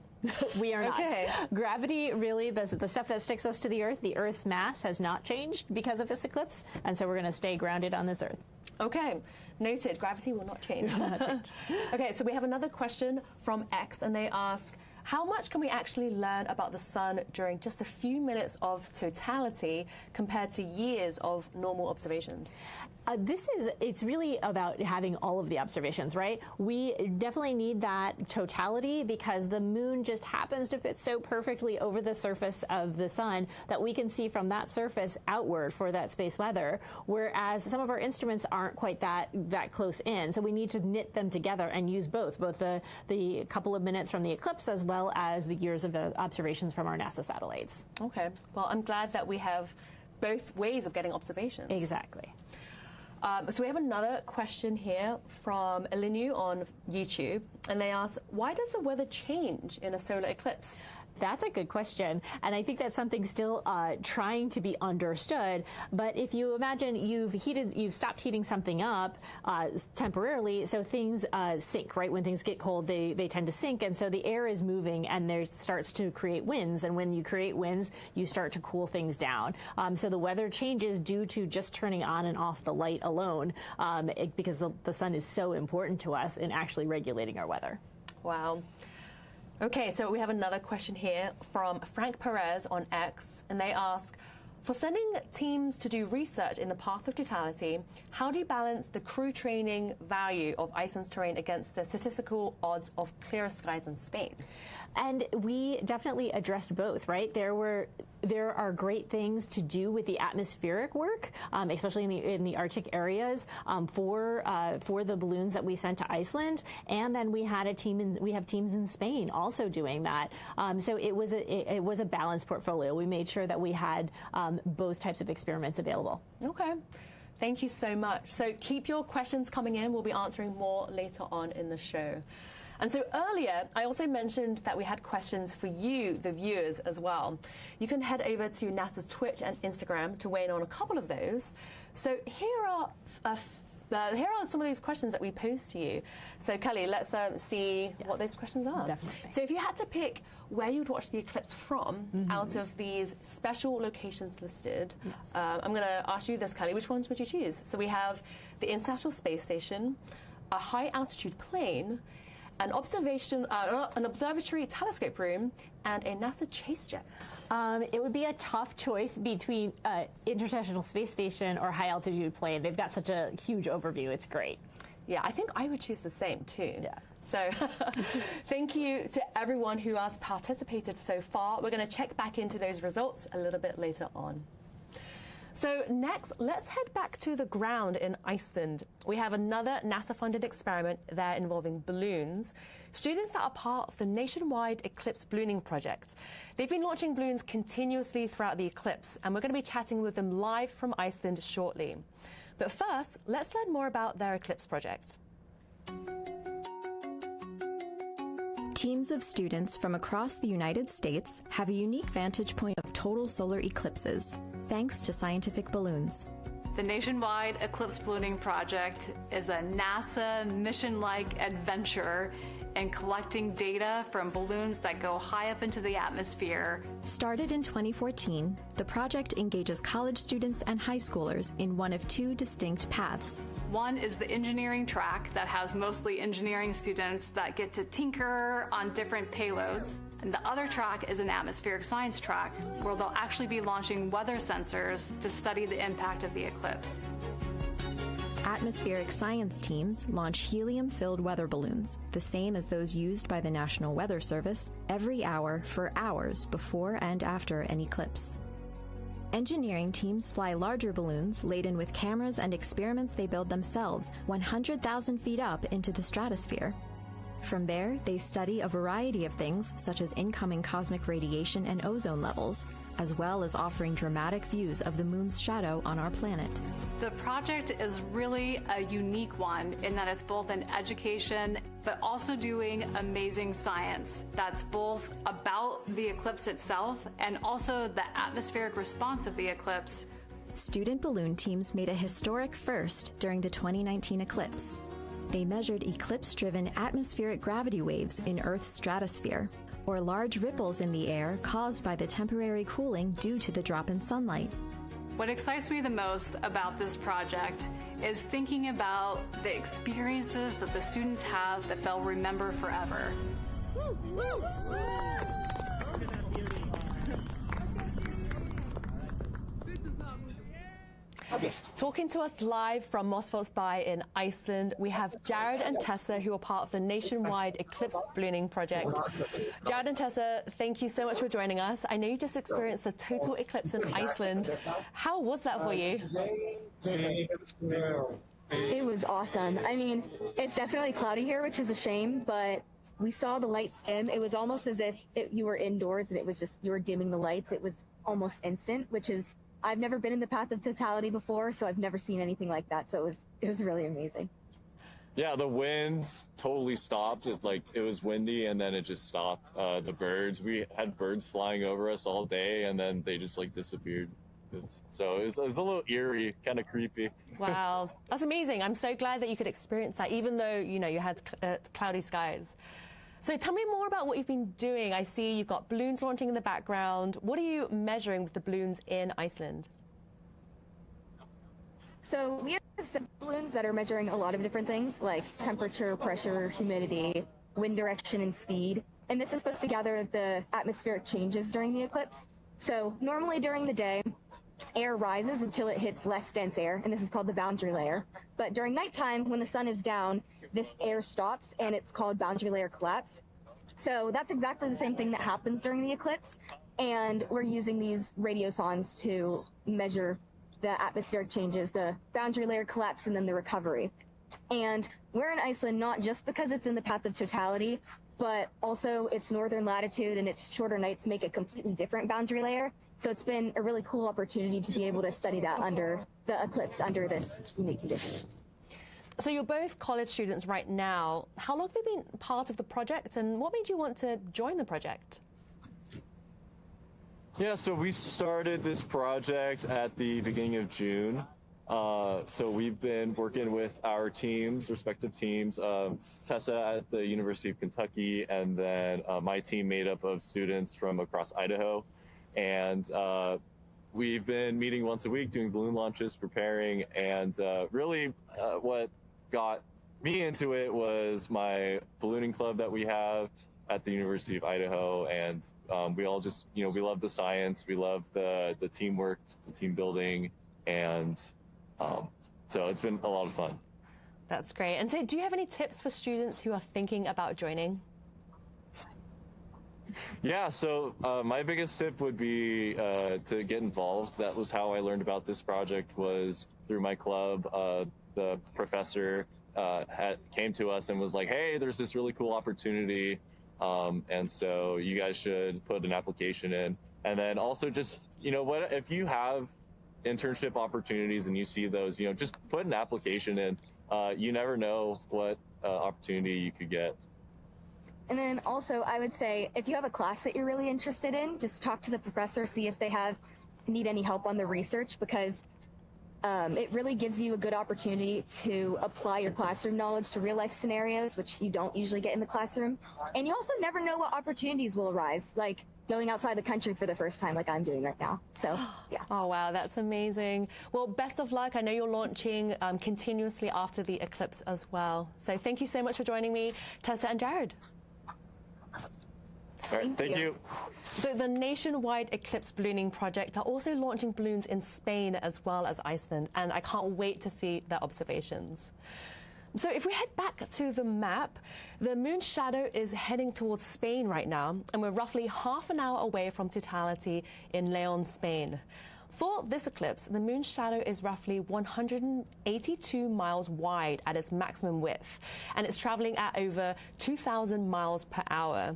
Speaker 3: We are not. Gravity, really, the stuff that sticks us to the Earth, the Earth's mass has not changed because of this eclipse, and so we're going to stay grounded on this Earth.
Speaker 1: Okay, noted. Gravity will not change. Okay, so we have another question from X, and they ask, how much can we actually learn about the sun during just a few minutes of totality compared to years of normal observations?
Speaker 3: It's really about having all of the observations, right? We definitely need that totality because the moon just happens to fit so perfectly over the surface of the sun that we can see from that surface outward for that space weather, whereas some of our instruments aren't quite that close in. So we need to knit them together and use both the couple of minutes from the eclipse as well as the years of observations from our NASA satellites.
Speaker 1: Okay. Well, I'm glad that we have both ways of getting observations.
Speaker 3: Exactly.
Speaker 1: So we have another question here from Elinu on YouTube, and they ask, why does the weather change in a solar eclipse?
Speaker 3: That's a good question, and I think that's something still trying to be understood. But if you imagine you've stopped heating something up temporarily, so things sink, right? When things get cold, they tend to sink, and so the air is moving, and there starts to create winds. And when you create winds, you start to cool things down. So the weather changes due to just turning on and off the light alone, because the sun is so important to us in actually regulating our weather.
Speaker 1: Wow. Okay, so we have another question here from Frank Perez on X, and they ask, for sending teams to do research in the path of totality, how do you balance the crew training value of Iceland's terrain against the statistical odds of clearer skies in Spain?
Speaker 3: And we definitely addressed both, right? There are great things to do with the atmospheric work, especially in the Arctic areas, for the balloons that we sent to Iceland, and then we have teams in Spain also doing that. So it was a balanced portfolio. We made sure that we had both types of experiments available.
Speaker 1: Okay. Thank you so much. So keep your questions coming in. We'll be answering more later on in the show. And so earlier, I also mentioned that we had questions for you, the viewers, as well. You can head over to NASA's Twitch and Instagram to weigh in on a couple of those. So here are some of those questions that we posed to you. So Kelly, let's see what those questions are.
Speaker 3: Definitely.
Speaker 1: So if you had to pick where you'd watch the eclipse from out of these special locations listed, I'm going to ask you this, Kelly. Which ones would you choose? So we have the International Space Station, a high-altitude plane, an observatory telescope room, and a NASA chase jet.
Speaker 3: It would be a tough choice between International Space Station or high altitude plane. They've got such a huge overview. It's great.
Speaker 1: Yeah, I think I would choose the same too.
Speaker 3: Yeah.
Speaker 1: So thank you to everyone who has participated so far. We're going to check back into those results a little bit later on. So next, let's head back to the ground in Iceland. We have another NASA-funded experiment there involving balloons. Students that are part of the nationwide eclipse ballooning project. They've been launching balloons continuously throughout the eclipse, and we're going to be chatting with them live from Iceland shortly. But first, let's learn more about their eclipse project.
Speaker 13: Teams of students from across the United States have a unique vantage point of total solar eclipses, thanks to scientific balloons.
Speaker 14: The Nationwide Eclipse Ballooning Project is a NASA mission-like adventure in collecting data from balloons that go high up into the atmosphere.
Speaker 13: Started in 2014, the project engages college students and high schoolers in one of two distinct paths.
Speaker 14: One is the engineering track that has mostly engineering students that get to tinker on different payloads. And the other track is an atmospheric science track where they'll actually be launching weather sensors to study the impact of the eclipse.
Speaker 13: Atmospheric science teams launch helium-filled weather balloons, the same as those used by the National Weather Service, every hour for hours before and after an eclipse. Engineering teams fly larger balloons laden with cameras and experiments they build themselves 100,000 feet up into the stratosphere. From there, they study a variety of things, such as incoming cosmic radiation and ozone levels, as well as offering dramatic views of the moon's shadow on our planet.
Speaker 14: The project is really a unique one in that it's both an education, but also doing amazing science that's both about the eclipse itself and also the atmospheric response of the eclipse.
Speaker 13: Student balloon teams made a historic first during the 2019 eclipse. They measured eclipse-driven atmospheric gravity waves in Earth's stratosphere, or large ripples in the air caused by the temporary cooling due to the drop in sunlight.
Speaker 14: What excites me the most about this project is thinking about the experiences that the students have that they'll remember forever.
Speaker 1: Talking to us live from Mosfellsbæ in Iceland, we have Jared and Tessa, who are part of the nationwide eclipse ballooning project. Jared and Tessa, thank you so much for joining us. I know you just experienced the total eclipse in Iceland. How was that for you?
Speaker 15: It was awesome. I mean, it's definitely cloudy here, which is a shame, but we saw the lights dim. It was almost as if you were indoors and it was just, you were dimming the lights. It was almost instant, which is, I've never been in the path of totality before, so I've never seen anything like that. So it was really amazing.
Speaker 16: Yeah, the wind totally stopped. It was windy and then it just stopped. The birds, we had birds flying over us all day and then they just disappeared. So it was a little eerie, kind of creepy.
Speaker 1: Wow, that's amazing. I'm so glad that you could experience that, even though, you had cloudy skies. So tell me more about what you've been doing. I see you've got balloons launching in the background. What are you measuring with the balloons in Iceland?
Speaker 15: So we have some balloons that are measuring a lot of different things, like temperature, pressure, humidity, wind direction, and speed. And this is supposed to gather the atmospheric changes during the eclipse. So normally during the day, air rises until it hits less dense air, and this is called the boundary layer. But during nighttime, when the sun is down, this air stops, and it's called boundary layer collapse. So that's exactly the same thing that happens during the eclipse, and we're using these radiosondes to measure the atmospheric changes, the boundary layer collapse, and then the recovery. And we're in Iceland not just because it's in the path of totality, but also its northern latitude and its shorter nights make a completely different boundary layer. So it's been a really cool opportunity to be able to study that under the eclipse, under this unique conditions.
Speaker 1: So you're both college students right now. How long have you been part of the project, and what made you want to join the project?
Speaker 16: Yeah, so we started this project at the beginning of June. So we've been working with our teams, respective teams, Tessa at the University of Kentucky, and then my team made up of students from across Idaho. And we've been meeting once a week, doing balloon launches, preparing, and really what got me into it was my ballooning club that we have at the University of Idaho, and we all just, we love the science, we love the teamwork, the team building, and so it's been a lot of fun.
Speaker 1: That's great. And so do you have any tips for students who are thinking about joining?
Speaker 16: Yeah, so my biggest tip would be to get involved. That was how I learned about this project, was through my club. The professor came to us and was like, hey, there's this really cool opportunity, and so you guys should put an application in. And then also just, if you have internship opportunities and you see those, just put an application in. You never know what opportunity you could get.
Speaker 15: And then also, I would say, if you have a class that you're really interested in, just talk to the professor, see if they need any help on the research, because it really gives you a good opportunity to apply your classroom knowledge to real life scenarios, which you don't usually get in the classroom. And you also never know what opportunities will arise, like going outside the country for the first time, like I'm doing right now. So, yeah.
Speaker 1: Oh, wow, that's amazing. Well, best of luck. I know you're launching continuously after the eclipse as well. So thank you so much for joining me, Tessa and Jared.
Speaker 16: All right, thank you.
Speaker 1: So the nationwide eclipse ballooning project are also launching balloons in Spain as well as Iceland, and I can't wait to see their observations. So if we head back to the map, the moon's shadow is heading towards Spain right now, and we're roughly half an hour away from totality in León, Spain. For this eclipse, the moon's shadow is roughly 182 miles wide at its maximum width, and it's traveling at over 2,000 miles per hour.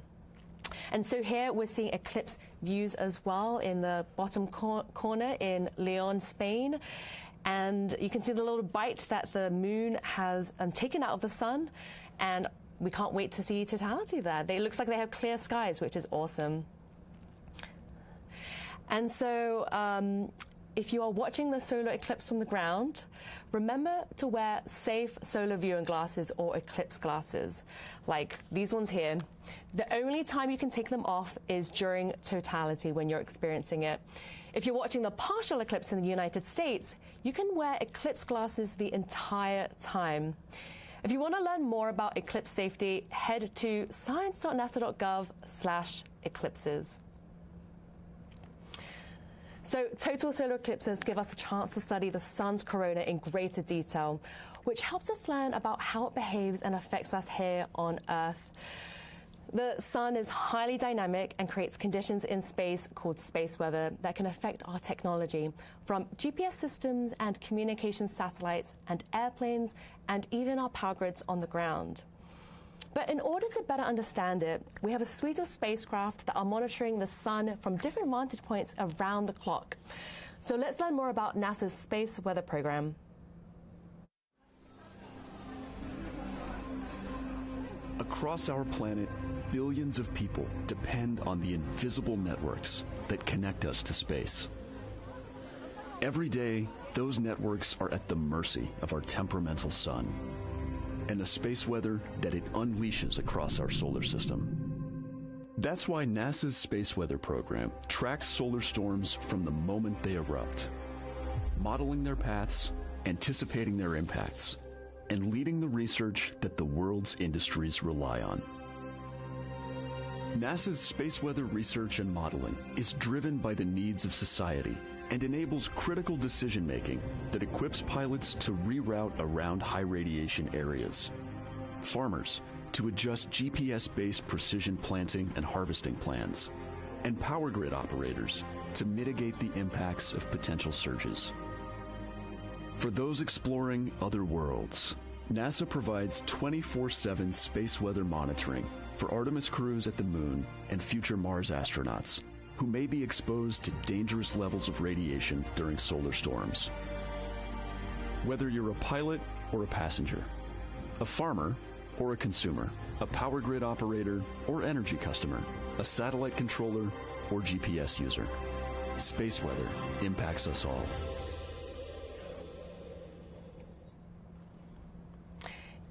Speaker 1: And so here we're seeing eclipse views as well in the bottom corner in León, Spain. And you can see the little bite that the moon has taken out of the sun. And we can't wait to see totality there. It looks like they have clear skies, which is awesome. And so if you are watching the solar eclipse from the ground, remember to wear safe solar viewing glasses or eclipse glasses, like these ones here. The only time you can take them off is during totality when you're experiencing it. If you're watching the partial eclipse in the United States, you can wear eclipse glasses the entire time. If you want to learn more about eclipse safety, head to science.nasa.gov/eclipses. So total solar eclipses give us a chance to study the sun's corona in greater detail, which helps us learn about how it behaves and affects us here on Earth. The sun is highly dynamic and creates conditions in space called space weather that can affect our technology, from GPS systems and communication satellites and airplanes and even our power grids on the ground. But in order to better understand it, we have a suite of spacecraft that are monitoring the sun from different vantage points around the clock. So let's learn more about NASA's space weather program.
Speaker 17: Across our planet, billions of people depend on the invisible networks that connect us to space. Every day, those networks are at the mercy of our temperamental sun and the space weather that it unleashes across our solar system. That's why NASA's space weather program tracks solar storms from the moment they erupt, modeling their paths, anticipating their impacts, and leading the research that the world's industries rely on. NASA's space weather research and modeling is driven by the needs of society and enables critical decision-making that equips pilots to reroute around high radiation areas, farmers to adjust GPS-based precision planting and harvesting plans, and power grid operators to mitigate the impacts of potential surges. For those exploring other worlds, NASA provides 24/7 space weather monitoring for Artemis crews at the Moon and future Mars astronauts who may be exposed to dangerous levels of radiation during solar storms. Whether you're a pilot or a passenger, a farmer or a consumer, a power grid operator or energy customer, a satellite controller or GPS user, space weather impacts us all.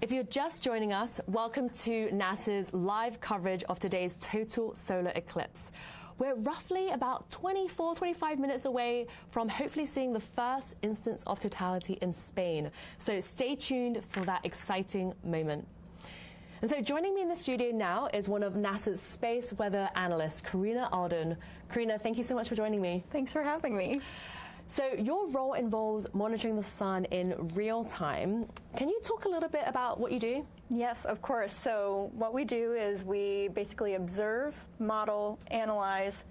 Speaker 1: If you're just joining us, welcome to NASA's live coverage of today's total solar eclipse. We're roughly about 25 minutes away from hopefully seeing the first instance of totality in Spain. So stay tuned for that exciting moment. And so joining me in the studio now is one of NASA's space weather analysts, Karina Alden. Karina, thank you so much for joining me.
Speaker 18: Thanks for having me.
Speaker 1: So your role involves monitoring the sun in real time. Can you talk a little bit about what you do?
Speaker 18: Yes, of course. So what we do is we basically observe, model, analyze,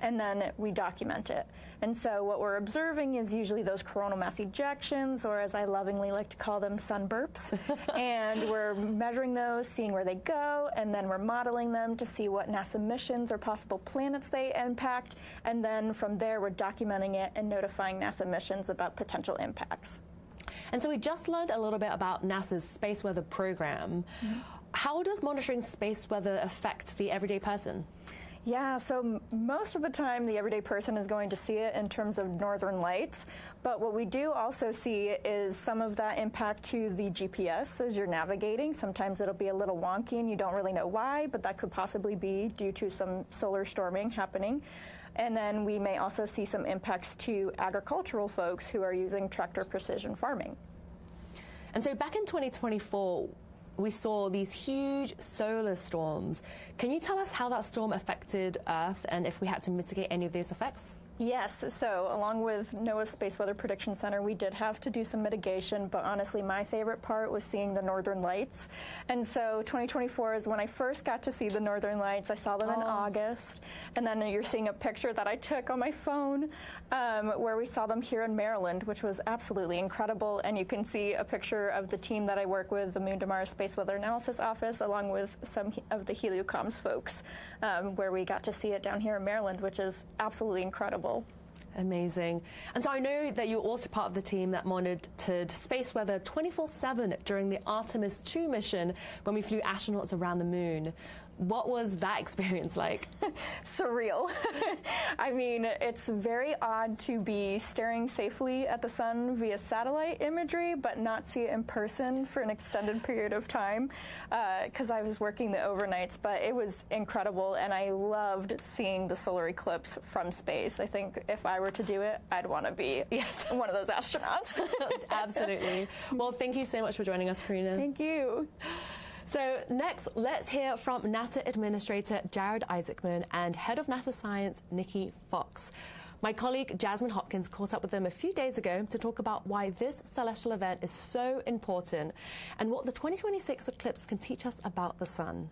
Speaker 18: and then we document it. And so what we're observing is usually those coronal mass ejections, or as I lovingly like to call them, sun burps. And we're measuring those, seeing where they go, and then we're modeling them to see what NASA missions or possible planets they impact. And then from there, we're documenting it and notifying NASA missions about potential impacts.
Speaker 1: And so we just learned a little bit about NASA's space weather program. Mm-hmm. How does monitoring space weather affect the everyday person?
Speaker 18: Yeah, so most of the time the everyday person is going to see it in terms of northern lights, but what we do also see is some of that impact to the GPS as you're navigating. Sometimes it'll be a little wonky and you don't really know why, but that could possibly be due to some solar storming happening. And then we may also see some impacts to agricultural folks who are using tractor precision farming.
Speaker 1: And so back in 2024, we saw these huge solar storms. Can you tell us how that storm affected Earth and if we had to mitigate any of those effects?
Speaker 18: Yes, so along with NOAA's Space Weather Prediction Center, we did have to do some mitigation, but honestly my favorite part was seeing the northern lights. And so 2024 is when I first got to see the northern lights. I saw them in August, and then you're seeing a picture that I took on my phone where we saw them here in Maryland, which was absolutely incredible. And you can see a picture of the team that I work with, the Moon to Mars Space Weather Analysis Office, along with some of the Heliocomms folks, where we got to see it down here in Maryland, which is absolutely incredible.
Speaker 1: Amazing. And so I know that you're also part of the team that monitored space weather 24/7 during the Artemis II mission when we flew astronauts around the moon. What was that experience like?
Speaker 18: Surreal. I mean, it's very odd to be staring safely at the sun via satellite imagery, but not see it in person for an extended period of time, because I was working the overnights, but it was incredible, and I loved seeing the solar eclipse from space. I think if I were to do it, I'd want to be one of those astronauts.
Speaker 1: Absolutely. Well, thank you so much for joining us, Karina.
Speaker 18: Thank you.
Speaker 1: So next, let's hear from NASA Administrator Jared Isaacman and Head of NASA Science, Nikki Fox. My colleague Jasmine Hopkins caught up with them a few days ago to talk about why this celestial event is so important and what the 2026 eclipse can teach us about the sun.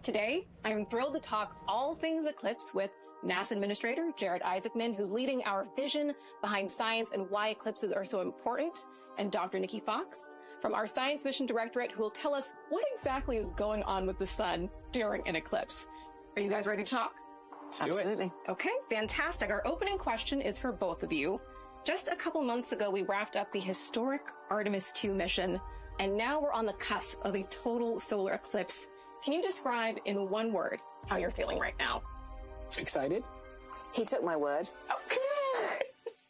Speaker 19: Today, I'm thrilled to talk all things eclipse with NASA Administrator Jared Isaacman, who's leading our vision behind science and why eclipses are so important, and Dr. Nikki Fox from our Science Mission Directorate, who will tell us what exactly is going on with the sun during an eclipse. Are you guys ready to talk?
Speaker 20: Absolutely.
Speaker 19: Okay, fantastic. Our opening question is for both of you. Just a couple months ago, we wrapped up the historic Artemis II mission, and now we're on the cusp of a total solar eclipse. Can you describe in one word how you're feeling right now?
Speaker 20: Excited? He took my word.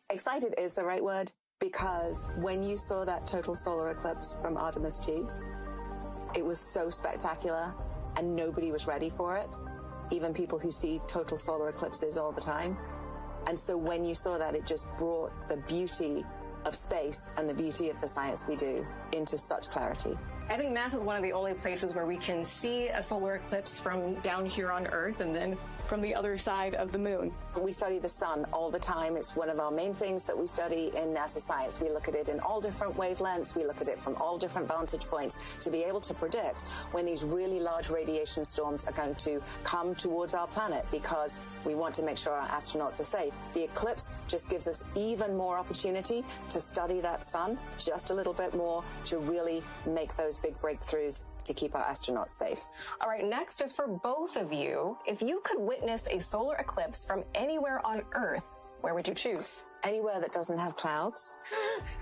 Speaker 20: Excited is the right word, because when you saw that total solar eclipse from Artemis II, it was so spectacular and nobody was ready for it, even people who see total solar eclipses all the time. And so when you saw that, it just brought the beauty of space and the beauty of the science we do into such clarity.
Speaker 19: I think NASA is one of the only places where we can see a solar eclipse from down here on Earth and then from the other side of the moon.
Speaker 20: We study the sun all the time. It's one of our main things that we study in NASA science. We look at it in all different wavelengths. We look at it from all different vantage points to be able to predict when these really large radiation storms are going to come towards our planet, because we want to make sure our astronauts are safe. The eclipse just gives us even more opportunity to study that sun just a little bit more, to really make those big breakthroughs to keep our astronauts safe.
Speaker 19: All right, next is for both of you. If you could witness a solar eclipse from anywhere on Earth, where would you choose?
Speaker 20: Anywhere that doesn't have clouds.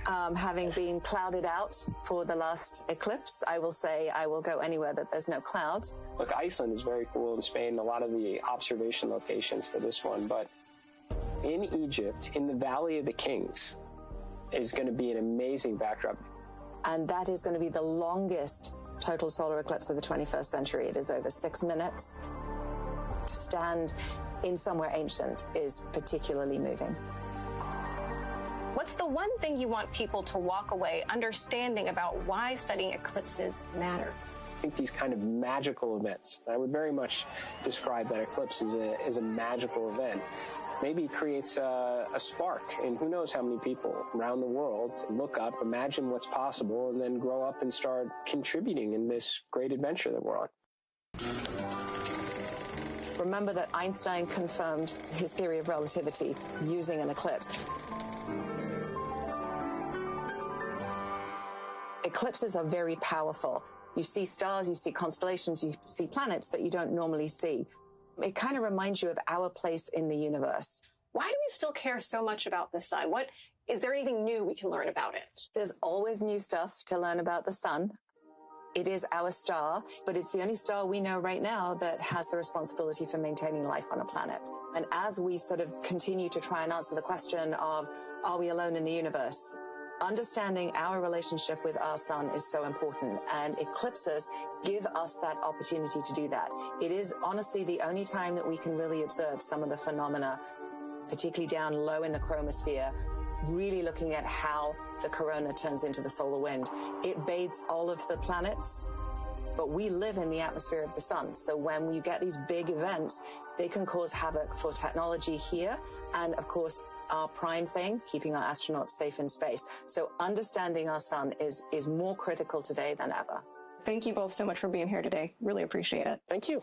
Speaker 20: Having been clouded out for the last eclipse, I will say I will go anywhere that there's no clouds.
Speaker 21: Look, Iceland is very cool in Spain, a lot of the observation locations for this one, but in Egypt, in the Valley of the Kings, is going to be an amazing backdrop.
Speaker 20: And that is going to be the longest total solar eclipse of the 21st century. It is over 6 minutes. To stand in somewhere ancient is particularly moving.
Speaker 19: What's the one thing you want people to walk away understanding about why studying eclipses matters?
Speaker 21: I think these kind of magical events, I would very much describe that eclipse as a magical event. Maybe it creates a spark, and who knows how many people around the world to look up, imagine what's possible, and then grow up and start contributing in this great adventure that we're on.
Speaker 20: Remember that Einstein confirmed his theory of relativity using an eclipse. Eclipses are very powerful. You see stars, you see constellations, you see planets that you don't normally see. It kind of reminds you of our place in the universe.
Speaker 19: Why do we still care so much about the sun? Is there anything new we can learn about it?
Speaker 20: There's always new stuff to learn about the sun. It is our star, but it's the only star we know right now that has the responsibility for maintaining life on a planet. And as we sort of continue to try and answer the question of, are we alone in the universe? Understanding our relationship with our sun is so important, and eclipses give us that opportunity to do that. It is honestly the only time that we can really observe some of the phenomena, particularly down low in the chromosphere, really looking at how the corona turns into the solar wind. It bathes all of the planets, but we live in the atmosphere of the sun. So when you get these big events, they can cause havoc for technology here, and of course, our prime thing, keeping our astronauts safe in space. So understanding our sun is more critical today than ever.
Speaker 19: Thank you both so much for being here today. Really appreciate it.
Speaker 21: Thank you.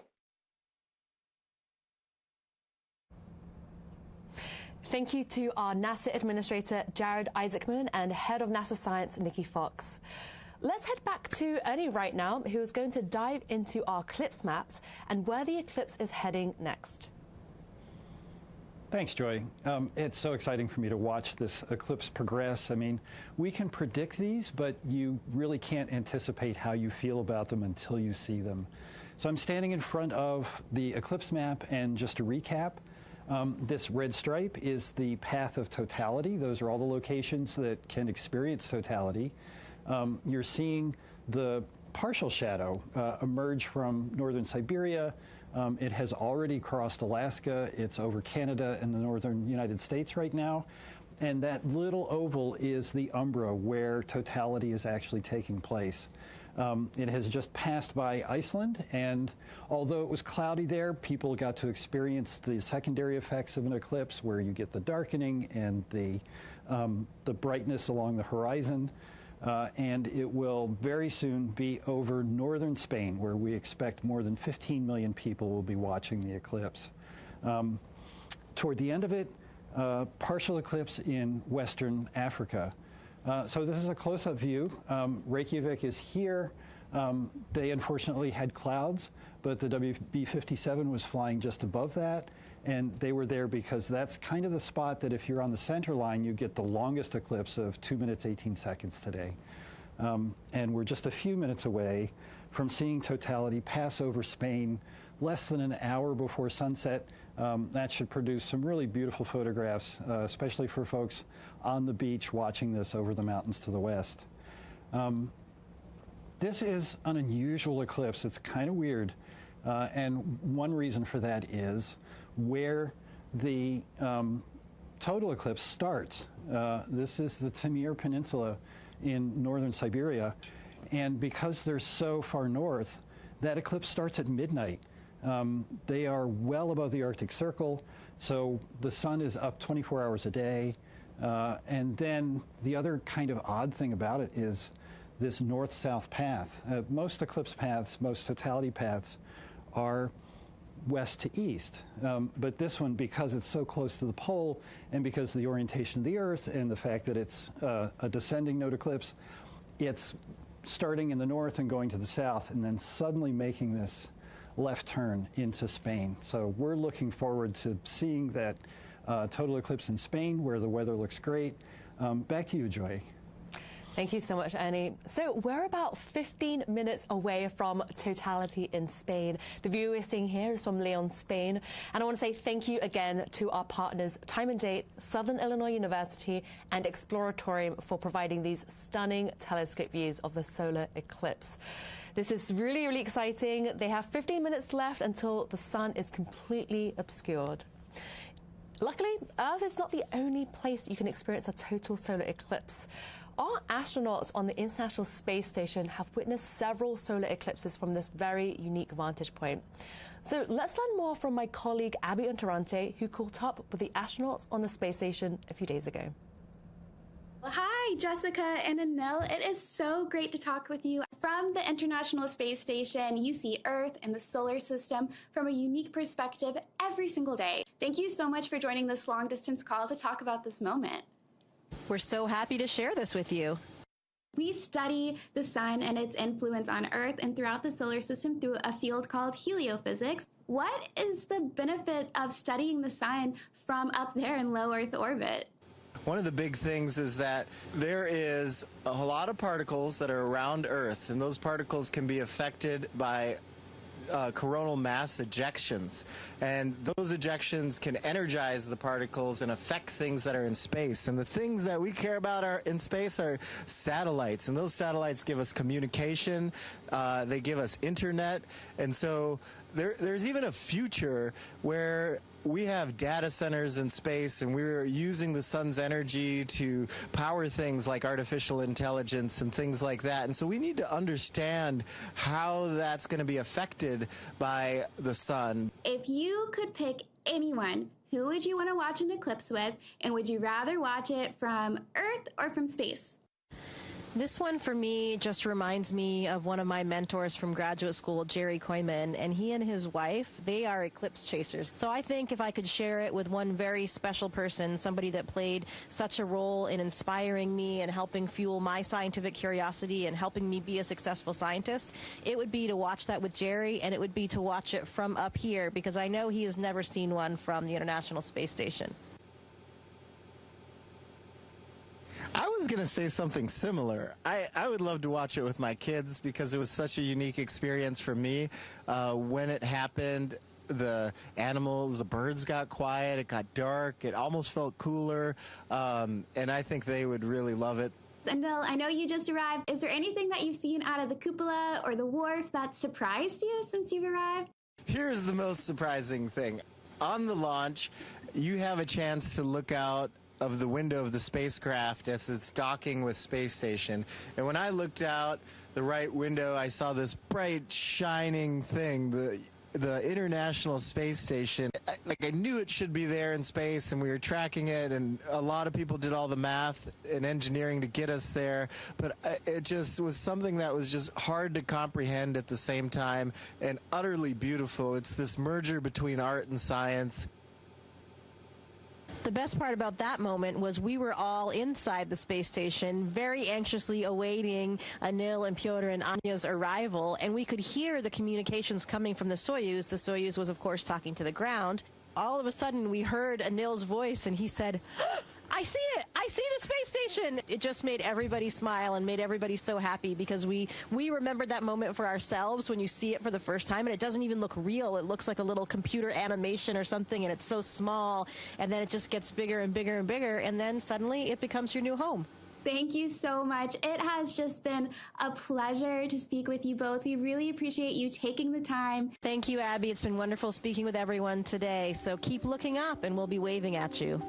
Speaker 1: Thank you to our NASA Administrator, Jared Isaacman, and Head of NASA Science, Nikki Fox. Let's head back to Ernie right now, who is going to dive into our eclipse maps and where the eclipse is heading next.
Speaker 2: Thanks, Joy. It's so exciting for me to watch this eclipse progress. I mean, we can predict these, but you really can't anticipate how you feel about them until you see them. So I'm standing in front of the eclipse map, and just to recap, this red stripe is the path of totality. Those are all the locations that can experience totality. You're seeing the partial shadow emerge from northern Siberia. It has already crossed Alaska. It's over Canada and the northern United States right now. And that little oval is the umbra where totality is actually taking place. It has just passed by Iceland, and although it was cloudy there, people got to experience the secondary effects of an eclipse where you get the darkening and the brightness along the horizon. And it will very soon be over northern Spain, where we expect more than 15 million people will be watching the eclipse. Toward the end of it, partial eclipse in Western Africa. So this is a close-up view. Reykjavik is here. They unfortunately had clouds, but the WB-57 was flying just above that, and they were there because that's kind of the spot that if you're on the center line, you get the longest eclipse of 2 minutes, 18 seconds today. And we're just a few minutes away from seeing totality pass over Spain less than an hour before sunset. That should produce some really beautiful photographs, especially for folks on the beach watching this over the mountains to the west. This is an unusual eclipse. It's kind of weird. And one reason for that is where the total eclipse starts. This is the Timir Peninsula in northern Siberia. And because they're so far north, that eclipse starts at midnight. They are well above the Arctic Circle, so the sun is up 24 hours a day. And then the other kind of odd thing about it is this north-south path. Most eclipse paths, most totality paths are west to east. But this one, because it's so close to the pole and because of the orientation of the Earth and the fact that it's a descending node eclipse, it's starting in the north and going to the south and then suddenly making this left turn into Spain. So we're looking forward to seeing that total eclipse in Spain where the weather looks great. Back to you, Joy.
Speaker 1: Thank you so much, Annie. So we're about 15 minutes away from totality in Spain. The view we're seeing here is from Leon, Spain. And I want to say thank you again to our partners, Time and Date, Southern Illinois University, and Exploratorium for providing these stunning telescope views of the solar eclipse. This is really, really exciting. They have 15 minutes left until the sun is completely obscured. Luckily, Earth is not the only place you can experience a total solar eclipse. Our astronauts on the International Space Station have witnessed several solar eclipses from this very unique vantage point. So let's learn more from my colleague Abby Unterante, who caught up with the astronauts on the space station a few days ago.
Speaker 6: Well, hi, Jessica and Anil. It is so great to talk with you. From the International Space Station, you see Earth and the solar system from a unique perspective every single day. Thank you so much for joining this long-distance call to talk about this moment.
Speaker 22: We're so happy to share this with you.
Speaker 6: We study the sun and its influence on Earth and throughout the solar system through a field called heliophysics. What is the benefit of studying the sun from up there in low Earth orbit?
Speaker 23: One of the big things is that there is a lot of particles that are around Earth, and those particles can be affected by coronal mass ejections, and those ejections can energize the particles and affect things that are in space. And the things that we care about in space are satellites, and those satellites give us communication, they give us internet, and so there's even a future where we have data centers in space, and we're using the sun's energy to power things like artificial intelligence and things like that. And so we need to understand how that's going to be affected by the sun.
Speaker 6: If you could pick anyone, who would you want to watch an eclipse with, and would you rather watch it from Earth or from space?
Speaker 22: This one for me just reminds me of one of my mentors from graduate school, Jerry Koyman, and he and his wife, they are eclipse chasers. So I think if I could share it with one very special person, somebody that played such a role in inspiring me and helping fuel my scientific curiosity and helping me be a successful scientist, it would be to watch that with Jerry, and it would be to watch it from up here, because I know he has never seen one from the International Space Station.
Speaker 23: I was going to say something similar. I would love to watch it with my kids because it was such a unique experience for me. When it happened, the animals, the birds got quiet, it got dark, it almost felt cooler, and I think they would really love it.
Speaker 6: Sendil, I know you just arrived. Is there anything that you've seen out of the cupola or the wharf that surprised you since you've arrived?
Speaker 23: Here's the most surprising thing. On the launch, you have a chance to look out of the window of the spacecraft as it's docking with space station. And when I looked out the right window, I saw this bright, shining thing, the International Space Station. I knew it should be there in space, and we were tracking it, and a lot of people did all the math and engineering to get us there, but it just was something that was just hard to comprehend at the same time and utterly beautiful. It's this merger between art and science.
Speaker 22: The best part about that moment was we were all inside the space station, very anxiously awaiting Anil and Pyotr and Anya's arrival, and we could hear the communications coming from the Soyuz. The Soyuz was, of course, talking to the ground. All of a sudden, we heard Anil's voice, and he said, "I see it! I see the space station!" It just made everybody smile and made everybody so happy, because we remembered that moment for ourselves when you see it for the first time, and it doesn't even look real. It looks like a little computer animation or something, and it's so small, and then it just gets bigger and bigger and bigger, and then suddenly it becomes your new home.
Speaker 6: Thank you so much. It has just been a pleasure to speak with you both. We really appreciate you taking the time.
Speaker 22: Thank you, Abby. It's been wonderful speaking with everyone today, so keep looking up, and we'll be waving at you.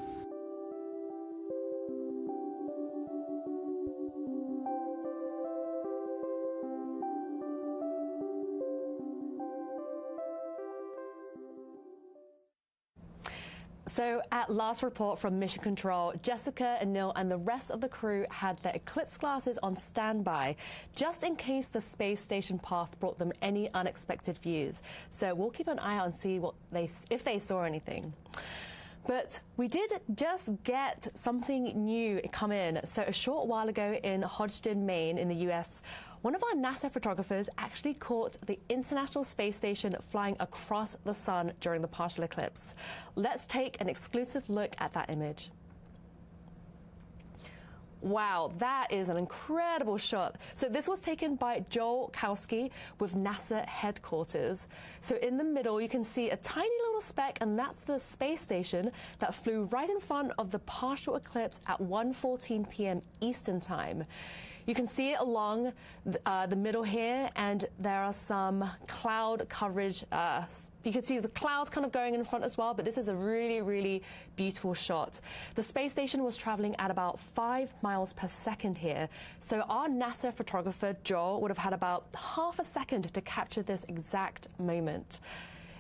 Speaker 1: So at last report from Mission Control, Jessica, Anil and the rest of the crew had their eclipse glasses on standby just in case the space station path brought them any unexpected views. So we'll keep an eye out and see if they saw anything. But we did just get something new come in. So a short while ago in Hodgdon, Maine in the US, one of our NASA photographers actually caught the International Space Station flying across the sun during the partial eclipse. Let's take an exclusive look at that image. Wow, that is an incredible shot. So this was taken by Joel Kowski with NASA headquarters. So in the middle, you can see a tiny little speck, and that's the space station that flew right in front of the partial eclipse at 1:14 p.m. Eastern Time. You can see it along the middle here, and there are some cloud coverage. You can see the clouds kind of going in front as well, but this is a really, really beautiful shot. The space station was traveling at about 5 miles per second here, so our NASA photographer, Joel, would have had about half a second to capture this exact moment.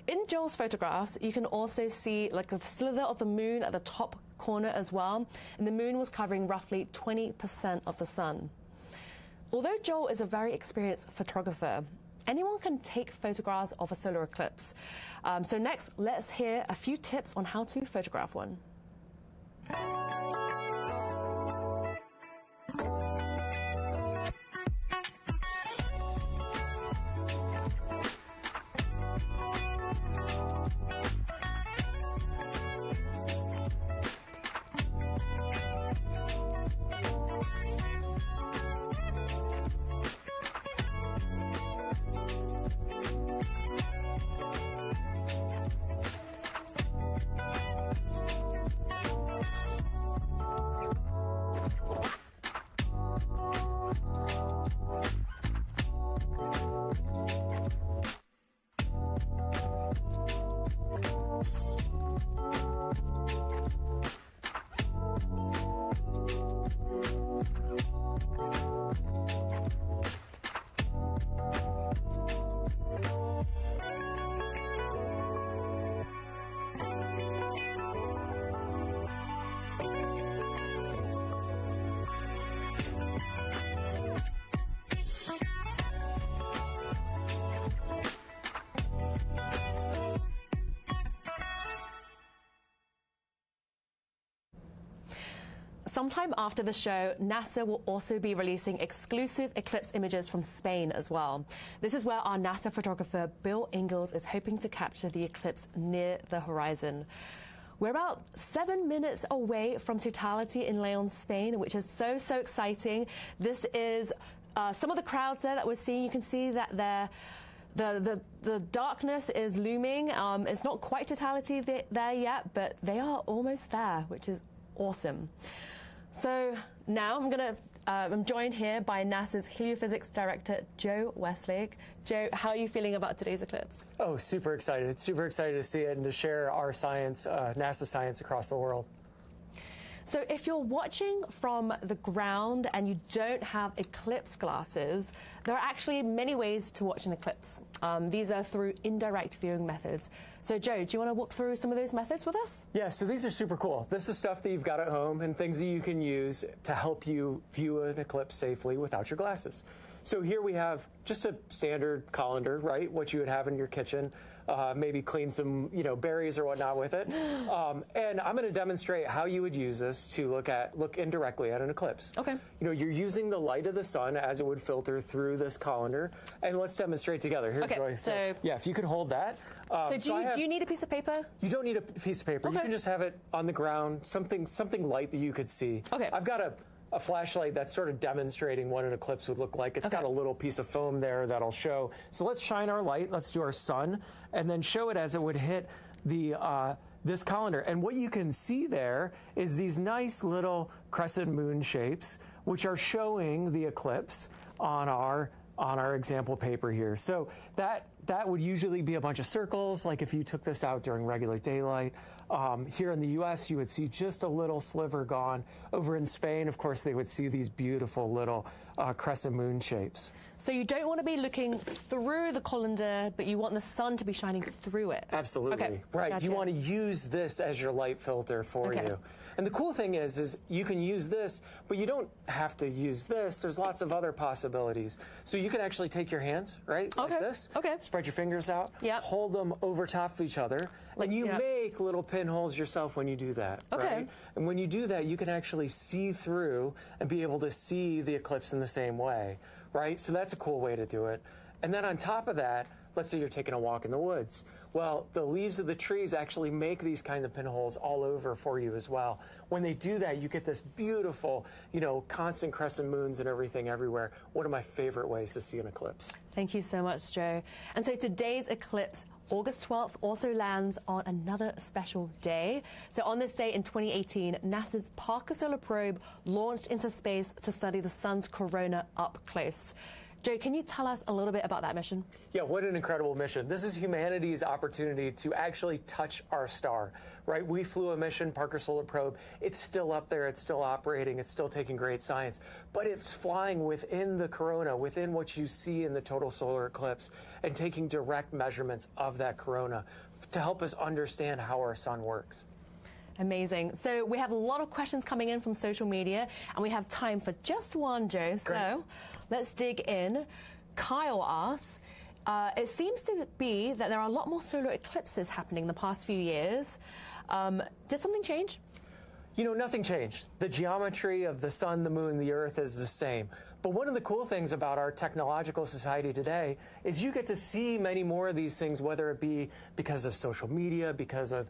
Speaker 1: In Joel's photographs, you can also see like the slither of the moon at the top corner as well, and the moon was covering roughly 20% of the sun. Although Joel is a very experienced photographer, anyone can take photographs of a solar eclipse. So next, let's hear a few tips on how to photograph one. Sometime after the show, NASA will also be releasing exclusive eclipse images from Spain as well. This is where our NASA photographer, Bill Ingalls, is hoping to capture the eclipse near the horizon. We're about 7 minutes away from totality in Leon, Spain, which is so exciting. This is some of the crowds there that we're seeing. You can see that the darkness is looming. It's not quite totality there yet, but they are almost there, which is awesome. So now I'm joined here by NASA's Heliophysics Director, Joe Westlake. Joe, how are you feeling about today's eclipse?
Speaker 4: Oh, super excited. Super excited to see it and to share our science, NASA science across the world.
Speaker 1: So if you're watching from the ground and you don't have eclipse glasses, there are actually many ways to watch an eclipse. These are through indirect viewing methods. So Joe, do you want to walk through some of those methods with us?
Speaker 4: Yeah, so these are super cool. This is stuff that you've got at home and things that you can use to help you view an eclipse safely without your glasses. So here we have just a standard colander, right? What you would have in your kitchen. Maybe clean some, berries or whatnot with it. And I'm going to demonstrate how you would use this to look indirectly at an eclipse.
Speaker 1: Okay.
Speaker 4: You're using the light of the sun as it would filter through this colander. And let's demonstrate together. Here,
Speaker 1: okay,
Speaker 4: Joy. So, yeah, if you could hold that.
Speaker 1: So do you need a piece of paper?
Speaker 4: You don't need a piece of paper.
Speaker 1: Okay.
Speaker 4: You can just have it on the ground, something light that you could see.
Speaker 1: Okay.
Speaker 4: I've got a flashlight that's sort of demonstrating what an eclipse would look like. It's got a little piece of foam there that'll show. So let's shine our light. Let's do our sun, and then show it as it would hit the this colander. And what you can see there is these nice little crescent moon shapes, which are showing the eclipse on our example paper here. So that would usually be a bunch of circles, like if you took this out during regular daylight. Here in the U.S., you would see just a little sliver gone. Over in Spain, of course, they would see these beautiful little crescent moon shapes.
Speaker 1: So you don't want to be looking through the colander, but you want the sun to be shining through it.
Speaker 4: Absolutely.
Speaker 1: Okay.
Speaker 4: Right.
Speaker 1: Gotcha.
Speaker 4: You want to use this as your light filter for you. And the cool thing is you can use this, but you don't have to use this. There's lots of other possibilities. So you can actually take your hands, right, like this.
Speaker 1: Okay.
Speaker 4: Spread your fingers out.
Speaker 1: Yep.
Speaker 4: Hold them over top of each other. And you make little pinholes yourself when you do that.
Speaker 1: Okay.
Speaker 4: Right? And when you do that, you can actually see through and be able to see the eclipse in the same way, right? So that's a cool way to do it. And then on top of that, let's say you're taking a walk in the woods. Well, the leaves of the trees actually make these kind of pinholes all over for you as well. When they do that, you get this beautiful, constant crescent moons and everything everywhere. One of my favorite ways to see an eclipse.
Speaker 1: Thank you so much, Joe. And so today's eclipse, August 12th, also lands on another special day. So on this day in 2018, NASA's Parker Solar Probe launched into space to study the sun's corona up close. Joe, can you tell us a little bit about that mission?
Speaker 4: Yeah, what an incredible mission. This is humanity's opportunity to actually touch our star, right? We flew a mission, Parker Solar Probe. It's still up there. It's still operating. It's still taking great science. But it's flying within the corona, within what you see in the total solar eclipse, and taking direct measurements of that corona to help us understand how our sun works.
Speaker 1: Amazing. So we have a lot of questions coming in from social media, and we have time for just one, Joe.
Speaker 4: Great.
Speaker 1: So let's dig in. Kyle asks, it seems to be that there are a lot more solar eclipses happening the past few years. Did something change?
Speaker 4: Nothing changed. The geometry of the sun, the moon, the earth is the same. But one of the cool things about our technological society today is you get to see many more of these things, whether it be because of social media, because of,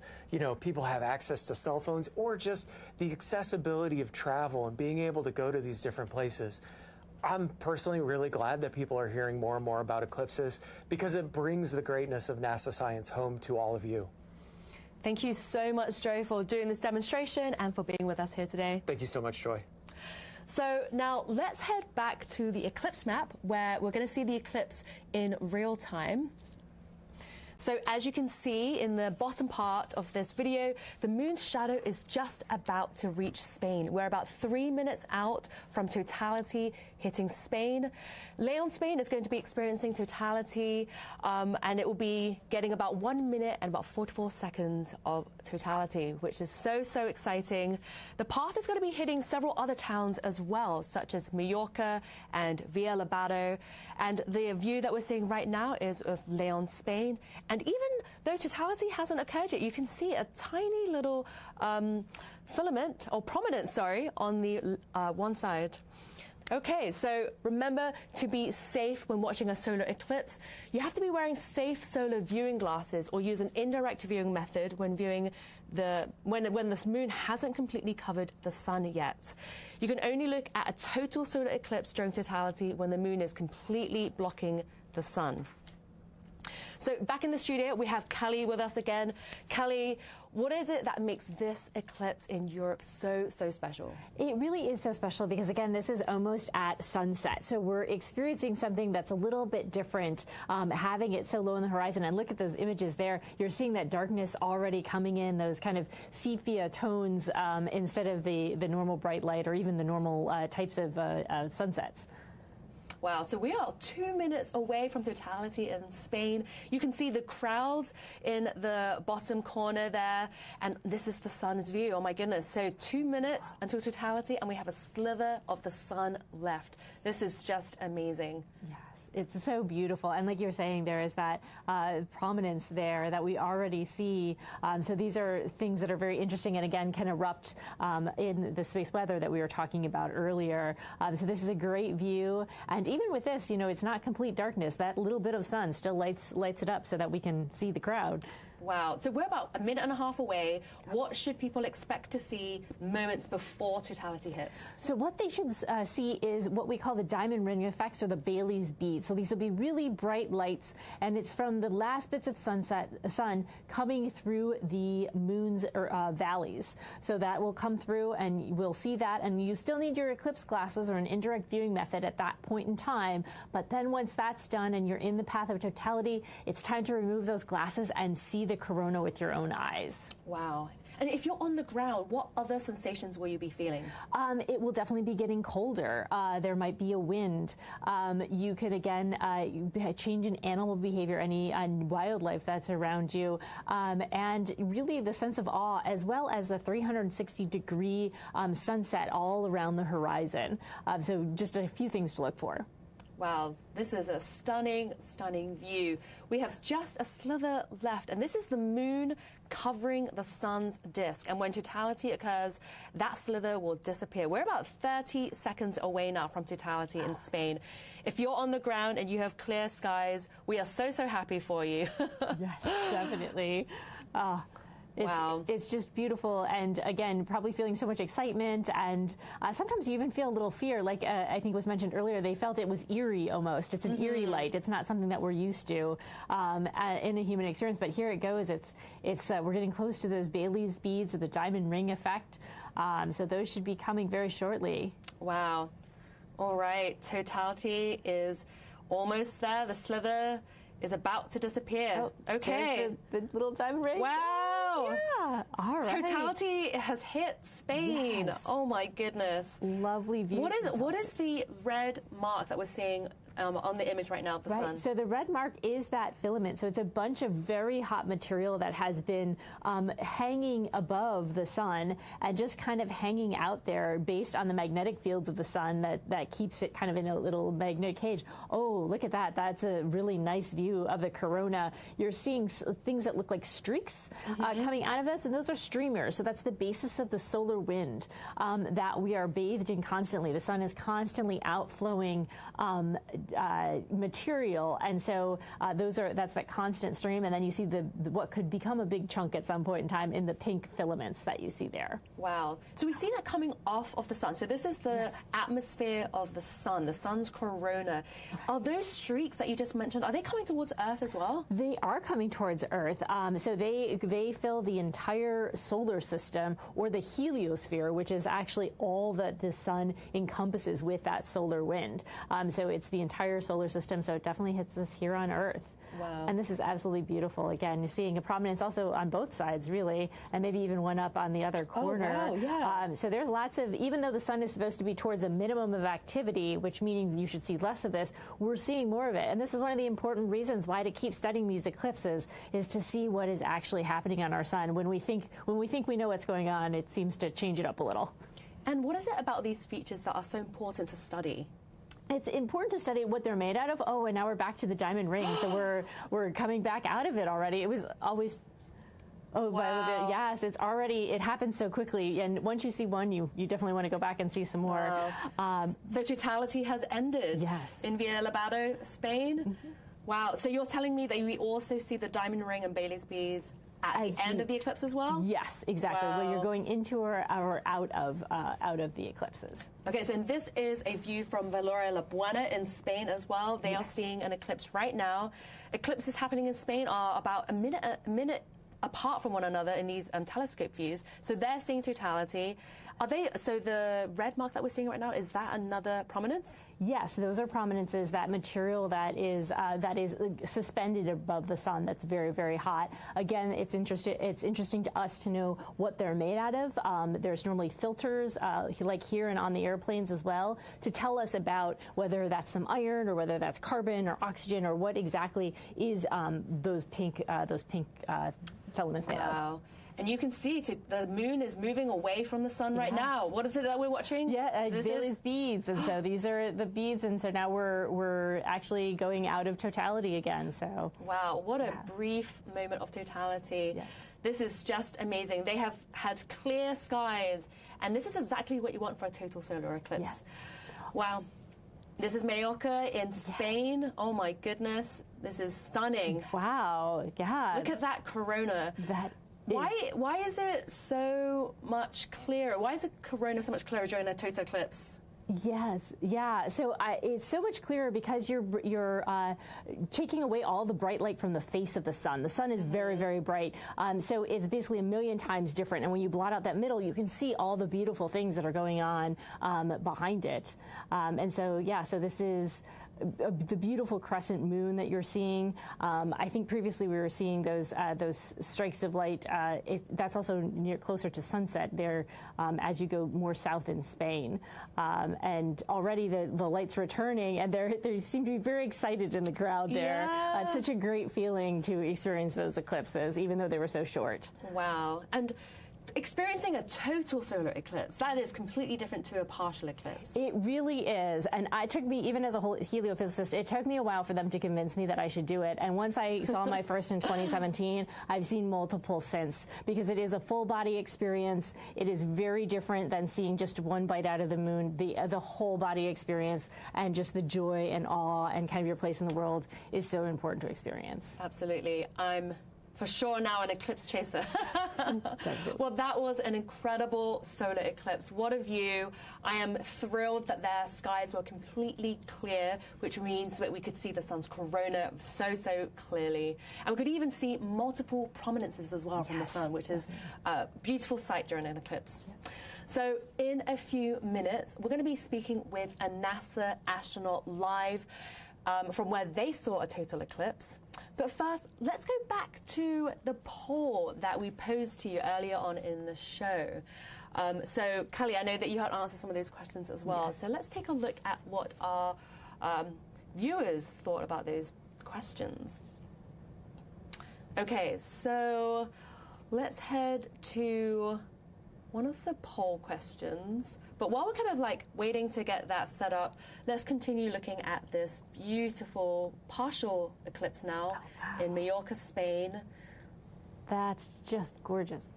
Speaker 4: people have access to cell phones, or just the accessibility of travel and being able to go to these different places. I'm personally really glad that people are hearing more and more about eclipses because it brings the greatness of NASA science home to all of you.
Speaker 1: Thank you so much, Joe, for doing this demonstration and for being with us here today.
Speaker 4: Thank you so much, Joy.
Speaker 1: So now let's head back to the eclipse map where we're going to see the eclipse in real time. So as you can see in the bottom part of this video, the moon's shadow is just about to reach Spain. We're about 3 minutes out from totality hitting Spain. Leon, Spain is going to be experiencing totality, and it will be getting about 1 minute and about 44 seconds of totality, which is so exciting. The path is going to be hitting several other towns as well, such as Mallorca and Villalobado. And the view that we're seeing right now is of Leon, Spain. And even though totality hasn't occurred yet, you can see a tiny little filament, or prominence, sorry, on the one side. Okay, so remember to be safe when watching a solar eclipse. You have to be wearing safe solar viewing glasses or use an indirect viewing method when viewing when this moon hasn't completely covered the sun yet. You can only look at a total solar eclipse during totality when the moon is completely blocking the sun. So back in the studio, we have Kelly with us again. Kelly, What is it that makes this eclipse in Europe so special?
Speaker 3: It really is so special because, again, this is almost at sunset. So we're experiencing something that's a little bit different, having it so low on the horizon. And look at those images there. You're seeing that darkness already coming in, those kind of sepia tones instead of the normal bright light or even the normal types of sunsets.
Speaker 1: Wow, so we are 2 minutes away from totality in Spain. You can see the crowds in the bottom corner there, and this is the sun's view. Oh my goodness, so 2 minutes until totality, and we have a slither of the sun left. This is just amazing.
Speaker 3: Yes, it's so beautiful. And like you were saying, there is that prominence there that we already see. So these are things that are very interesting and, again, can erupt in the space weather that we were talking about earlier. So this is a great view. And even with this, you know, it's not complete darkness. That little bit of sun still lights it up so that we can see the crowd.
Speaker 1: Wow. So we're about 1.5 minutes away. What should people expect to see moments before totality hits?
Speaker 3: So what they should see is what we call the diamond ring effects, or the Bailey's beads. So these will be really bright lights, and it's from the last bits of sun coming through the moon's valleys. So that will come through, and we'll see that. And you still need your eclipse glasses or an indirect viewing method at that point in time. But then once that's done and you're in the path of totality, it's time to remove those glasses and see the corona with your own eyes.
Speaker 1: Wow. And if you're on the ground, what other sensations will you be feeling?
Speaker 3: It will definitely be getting colder. There might be a wind. You could, again, change in animal behavior, any wildlife that's around you, and really the sense of awe, as well as the 360-degree sunset all around the horizon. So just a few things to look for.
Speaker 1: Wow, this is a stunning, stunning view. We have just a slither left, and this is the moon covering the sun's disk. And when totality occurs, that slither will disappear. We're about 30 seconds away now from totality in Spain. If you're on the ground and you have clear skies, we are so happy for you.
Speaker 3: Yes, definitely.
Speaker 1: Wow.
Speaker 3: It's just beautiful, and again, probably feeling so much excitement, and sometimes you even feel a little fear. Like I think was mentioned earlier, they felt it was eerie almost. It's an eerie light. It's not something that we're used to in a human experience. But here it goes. We're getting close to those Bailey's beads or the diamond ring effect. So those should be coming very shortly.
Speaker 1: Wow. All right. Totality is almost there. The slither is about to disappear.
Speaker 3: Oh,
Speaker 1: okay.
Speaker 3: The little diamond ring.
Speaker 1: Wow.
Speaker 3: Yeah. All right.
Speaker 1: Totality has hit Spain.
Speaker 3: Yes.
Speaker 1: Oh my goodness.
Speaker 3: Lovely view.
Speaker 1: What is the red mark that we're seeing on the image right now of the sun?
Speaker 3: So the red mark is that filament. So it's a bunch of very hot material that has been hanging above the sun and just kind of hanging out there based on the magnetic fields of the sun that keeps it kind of in a little magnetic cage. Oh, look at that. That's a really nice view of the corona. You're seeing things that look like streaks coming out of this, and those are streamers. So that's the basis of the solar wind that we are bathed in constantly. The sun is constantly outflowing material, and so that's that constant stream, and then you see what could become a big chunk at some point in time in the pink filaments that you see there.
Speaker 1: Wow. So we see that coming off of the sun. So this is the atmosphere of the sun's corona. Are those streaks that you just mentioned, are they coming towards Earth as well?
Speaker 3: They are coming towards Earth. So they fill the entire solar system, or the heliosphere, which is actually all that the sun encompasses with that solar wind. So it's the entire solar system, so it definitely hits us here on Earth.
Speaker 1: Wow.
Speaker 3: And this is absolutely beautiful. Again, you're seeing a prominence also on both sides, really, and maybe even one up on the other corner.
Speaker 1: Oh, wow, yeah.
Speaker 3: So there's lots of, even though the sun is supposed to be towards a minimum of activity, which meaning you should see less of this, we're seeing more of it. And this is one of the important reasons why to keep studying these eclipses is to see what is actually happening on our sun. When we think we know what's going on, it seems to change it up a little.
Speaker 1: And what is it about these features that are so important to study?
Speaker 3: It's important to study what they're made out of. Oh, and now we're back to the diamond ring, so we're coming back out of it already. It was always,
Speaker 1: wow.
Speaker 3: Yes, it happens so quickly, and once you see one, you definitely want to go back and see some more.
Speaker 1: Wow. So totality has ended.
Speaker 3: Yes.
Speaker 1: In Villabado, Spain. Wow. So you're telling me that we also see the diamond ring and Bailey's beads at the end of the eclipse as well?
Speaker 3: Yes, exactly.
Speaker 1: Wow.
Speaker 3: When you're going into or out of the eclipses.
Speaker 1: Okay, so this is a view from Valoria La Buena in Spain as well. They are seeing an eclipse right now. Eclipses happening in Spain are about a minute apart from one another in these telescope views. So they're seeing totality. So the red mark that we're seeing right now, is that another prominence?
Speaker 3: Yes, those are prominences, that material that is suspended above the sun that's very, very hot. Again, it's interesting to us to know what they're made out of. There's normally filters, like here and on the airplanes as well, to tell us about whether that's some iron or whether that's carbon or oxygen or what exactly is those pink filaments made of.
Speaker 1: And you can see the moon is moving away from the sun right now. What is it that we're watching?
Speaker 3: Yeah, these beads, and so these are the beads, and so now we're actually going out of totality again. So
Speaker 1: wow, what a brief moment of totality. Yeah. This is just amazing. They have had clear skies, and this is exactly what you want for a total solar eclipse. Yeah. Wow. This is Mallorca in Spain. Yeah. Oh my goodness, this is stunning.
Speaker 3: Wow, yeah.
Speaker 1: Look at that corona. Why is it so much clearer? Why is the corona so much clearer during a total eclipse?
Speaker 3: Yes, yeah. So it's so much clearer because you're taking away all the bright light from the face of the sun. The sun is very, very bright. So it's basically a million times different. And when you blot out that middle, you can see all the beautiful things that are going on behind it. And so, yeah, so this is the beautiful crescent moon that you're seeing. I think previously we were seeing those strikes of light. That's also closer to sunset there as you go more south in Spain. And already the light's returning, and they seem to be very excited in the crowd there. Yeah. It's such a great feeling to experience those eclipses, even though they were so short.
Speaker 1: Wow. And experiencing a total solar eclipse, that is completely different to a partial eclipse.
Speaker 3: It really is. And it took me, even as a heliophysicist, it took me a while for them to convince me that I should do it. And once I saw my first in 2017, I've seen multiple since, because it is a full body experience. It is very different than seeing just one bite out of the moon. The whole body experience and just the joy and awe and kind of your place in the world is so important to experience.
Speaker 1: Absolutely. I'm for sure now an eclipse chaser. Well, that was an incredible solar eclipse. What a view. I am thrilled that their skies were completely clear, which means that we could see the sun's corona so clearly. And we could even see multiple prominences as well from the sun, which is a beautiful sight during an eclipse. Yeah. So in a few minutes, we're going to be speaking with a NASA astronaut live from where they saw a total eclipse. But first, let's go back to the poll that we posed to you earlier on in the show. So, Kelly, I know that you had answered some of those questions as well. Yes. So let's take a look at what our viewers thought about those questions. Okay, so let's head to one of the poll questions. But while we're kind of like waiting to get that set up, let's continue looking at this beautiful partial eclipse now in Mallorca, Spain.
Speaker 3: That's just gorgeous.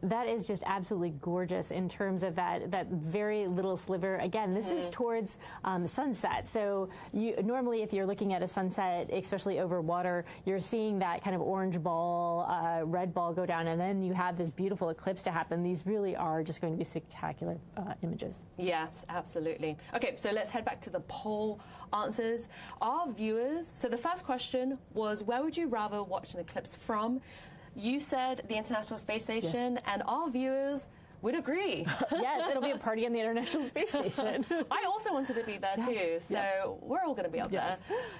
Speaker 3: That is just absolutely gorgeous in terms of that very little sliver. Again, this is towards sunset. So normally if you're looking at a sunset, especially over water, you're seeing that kind of orange ball, red ball go down, and then you have this beautiful eclipse to happen. These really are just going to be spectacular images.
Speaker 1: Yes, absolutely. Okay, so let's head back to the poll answers. Our viewers, so the first question was, where would you rather watch an eclipse from? You said the International Space Station, and our viewers would agree.
Speaker 3: Yes, it'll be a party on the International Space Station.
Speaker 1: I also wanted to be there too, so we're all going to be up there.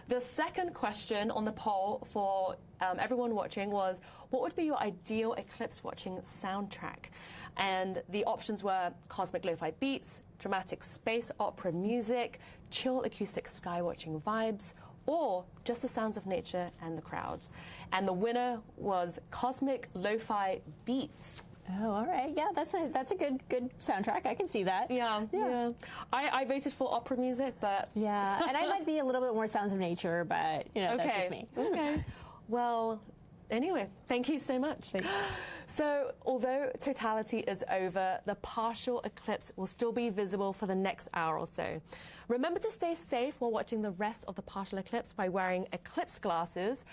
Speaker 1: The second question on the poll for everyone watching was, what would be your ideal eclipse watching soundtrack? And the options were cosmic lo-fi beats, dramatic space opera music, chill acoustic sky watching vibes, or just the sounds of nature and the crowds. And the winner was cosmic lo-fi beats.
Speaker 3: Oh, all right. Yeah, that's a good soundtrack. I can see that.
Speaker 1: Yeah. I voted for opera music, but
Speaker 3: yeah, and I might be a little bit more sounds of nature, but that's just me.
Speaker 1: Okay. Well, anyway, thank you so much. So, although totality is over, the partial eclipse will still be visible for the next hour or so. Remember to stay safe while watching the rest of the partial eclipse by wearing eclipse glasses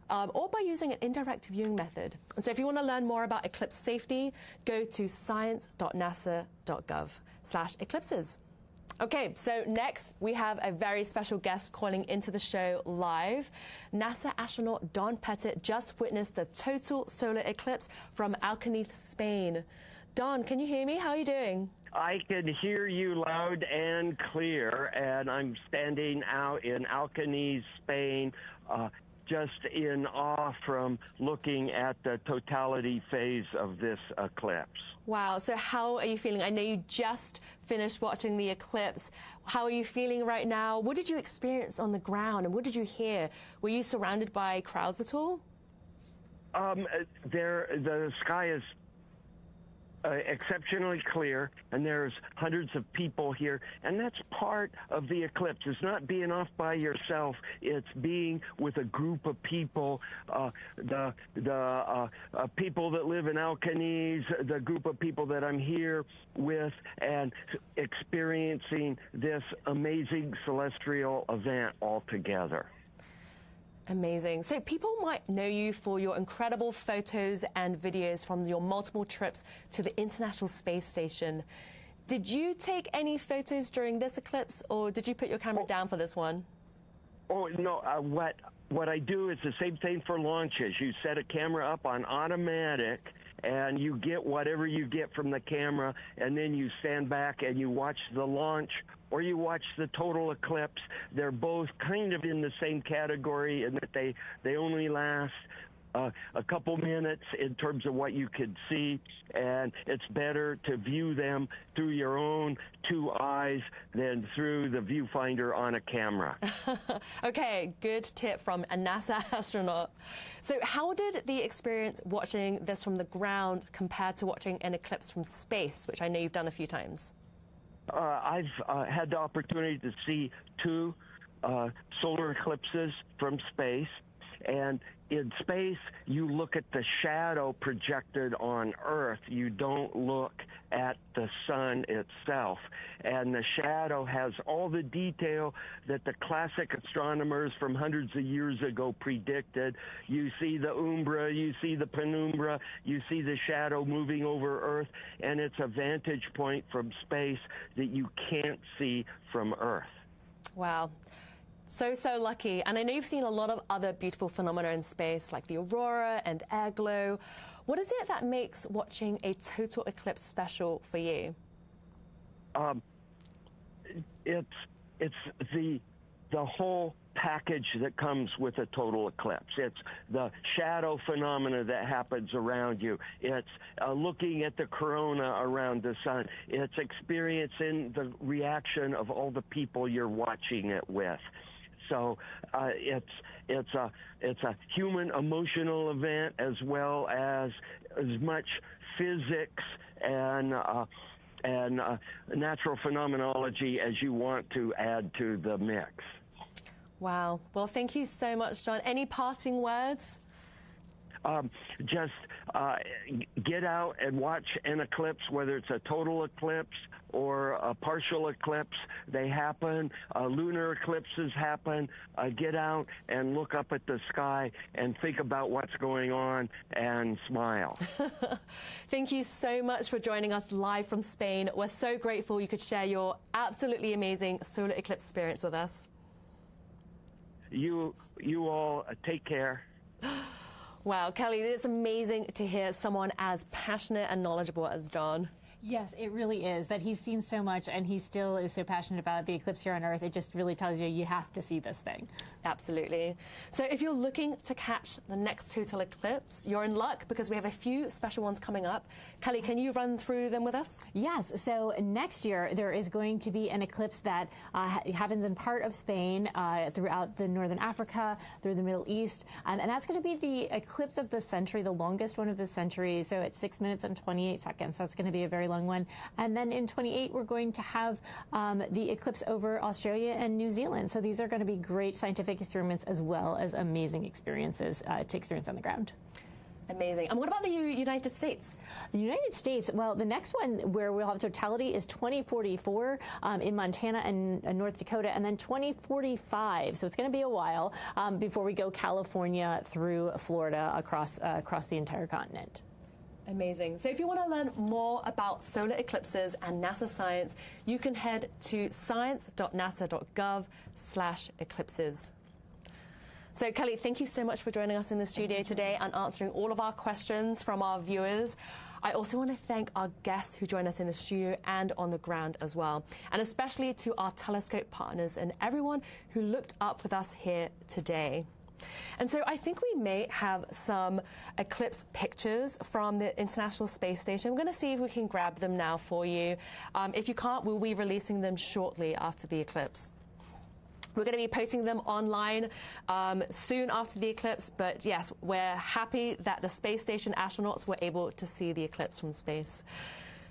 Speaker 1: or by using an indirect viewing method. And so if you want to learn more about eclipse safety, go to science.nasa.gov/eclipses. Okay, so next we have a very special guest calling into the show live. NASA astronaut Don Pettit just witnessed the total solar eclipse from Alcañiz, Spain. Don, can you hear me? How are you doing?
Speaker 5: I can hear you loud and clear, and I'm standing out in Alcañiz, Spain, just in awe from looking at the totality phase of this eclipse.
Speaker 1: Wow, so how are you feeling? I know you just finished watching the eclipse. How are you feeling right now? What did you experience on the ground, and what did you hear? Were you surrounded by crowds at all?
Speaker 5: The sky is exceptionally clear, and there's hundreds of people here, and that's part of the eclipse. It's not being off by yourself, it's being with a group of people, the people that live in Alcañiz, the group of people that I'm here with, and experiencing this amazing celestial event all together.
Speaker 1: Amazing. So people might know you for your incredible photos and videos from your multiple trips to the International Space Station. Did you take any photos during this eclipse, or did you put your camera down for this one?
Speaker 5: Oh, no. What I do is the same thing for launches. You set a camera up on automatic, and you get whatever you get from the camera, and then you stand back and you watch the launch or you watch the total eclipse. They're both kind of in the same category in that they only last a couple minutes in terms of what you could see, and it's better to view them through your own two eyes than through the viewfinder on a camera.
Speaker 1: Okay, good tip from a NASA astronaut. So how did the experience watching this from the ground compare to watching an eclipse from space, which I know you've done a few times?
Speaker 5: I've had the opportunity to see two solar eclipses from space, and in space, you look at the shadow projected on Earth. You don't look at the sun itself. And the shadow has all the detail that the classic astronomers from hundreds of years ago predicted. You see the umbra, you see the penumbra, you see the shadow moving over Earth, and it's a vantage point from space that you can't see from Earth.
Speaker 1: Wow. So lucky. And I know you've seen a lot of other beautiful phenomena in space, like the aurora and air glow. What is it that makes watching a total eclipse special for you?
Speaker 5: It's the whole package that comes with a total eclipse. It's the shadow phenomena that happens around you. It's looking at the corona around the sun. It's experiencing the reaction of all the people you're watching it with. So it's a human emotional event as well as much physics and natural phenomenology as you want to add to the mix.
Speaker 1: Wow. Well, thank you so much, John. Any parting words?
Speaker 5: Just get out and watch an eclipse, whether it's a total eclipse or a partial eclipse. They happen. Lunar eclipses happen. Get out and look up at the sky and think about what's going on and smile.
Speaker 1: Thank you so much for joining us live from Spain. We're so grateful you could share your absolutely amazing solar eclipse experience with us.
Speaker 5: You all take care.
Speaker 1: Wow, Kelly, it's amazing to hear someone as passionate and knowledgeable as Don.
Speaker 3: Yes, it really is, that he's seen so much and he still is so passionate about the eclipse here on Earth. It just really tells you have to see this thing.
Speaker 1: Absolutely. So if you're looking to catch the next total eclipse, you're in luck because we have a few special ones coming up. Kelly, can you run through them with us?
Speaker 3: Yes. So next year, there is going to be an eclipse that happens in part of Spain, throughout the northern Africa, through the Middle East. And that's going to be the eclipse of the century, the longest one of the century. So it's 6 minutes and 28 seconds. That's going to be a very long one. And then in 28, we're going to have the eclipse over Australia and New Zealand. So these are going to be great scientific experiments as well as amazing experiences to experience on the ground.
Speaker 1: Amazing. And what about the United States?
Speaker 3: The United States, well, the next one where we'll have totality is 2044 in Montana and North Dakota, and then 2045. So it's going to be a while before we go California through Florida across the entire continent.
Speaker 1: Amazing. So if you want to learn more about solar eclipses and NASA science, you can head to science.nasa.gov/eclipses. So Kelly, thank you so much for joining us in the studio today and answering all of our questions from our viewers. I also want to thank our guests who joined us in the studio and on the ground as well, and especially to our telescope partners and everyone who looked up with us here today. And so I think we may have some eclipse pictures from the International Space Station. I'm going to see if we can grab them now for you. If you can't, we'll be releasing them shortly after the eclipse. We're going to be posting them online soon after the eclipse, but yes, we're happy that the space station astronauts were able to see the eclipse from space.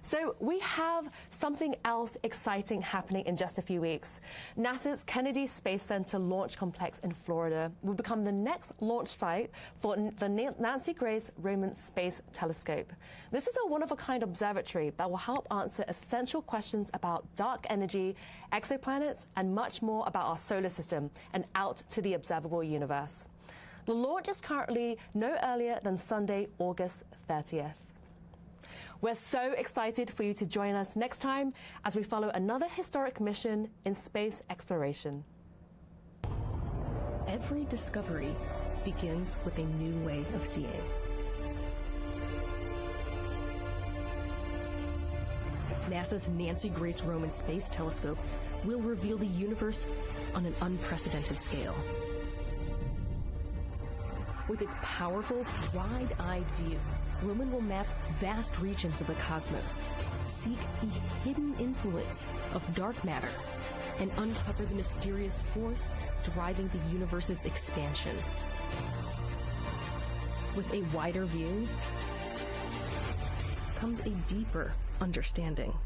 Speaker 1: So we have something else exciting happening in just a few weeks. NASA's Kennedy Space Center Launch Complex in Florida will become the next launch site for the Nancy Grace Roman Space Telescope. This is a one-of-a-kind observatory that will help answer essential questions about dark energy, exoplanets, and much more about our solar system and out to the observable universe. The launch is currently no earlier than Sunday, August 30th. We're so excited for you to join us next time as we follow another historic mission in space exploration.
Speaker 7: Every discovery begins with a new way of seeing. NASA's Nancy Grace Roman Space Telescope will reveal the universe on an unprecedented scale. With its powerful, wide-eyed view, Roman will map vast regions of the cosmos, seek the hidden influence of dark matter, and uncover the mysterious force driving the universe's expansion. With a wider view comes a deeper understanding.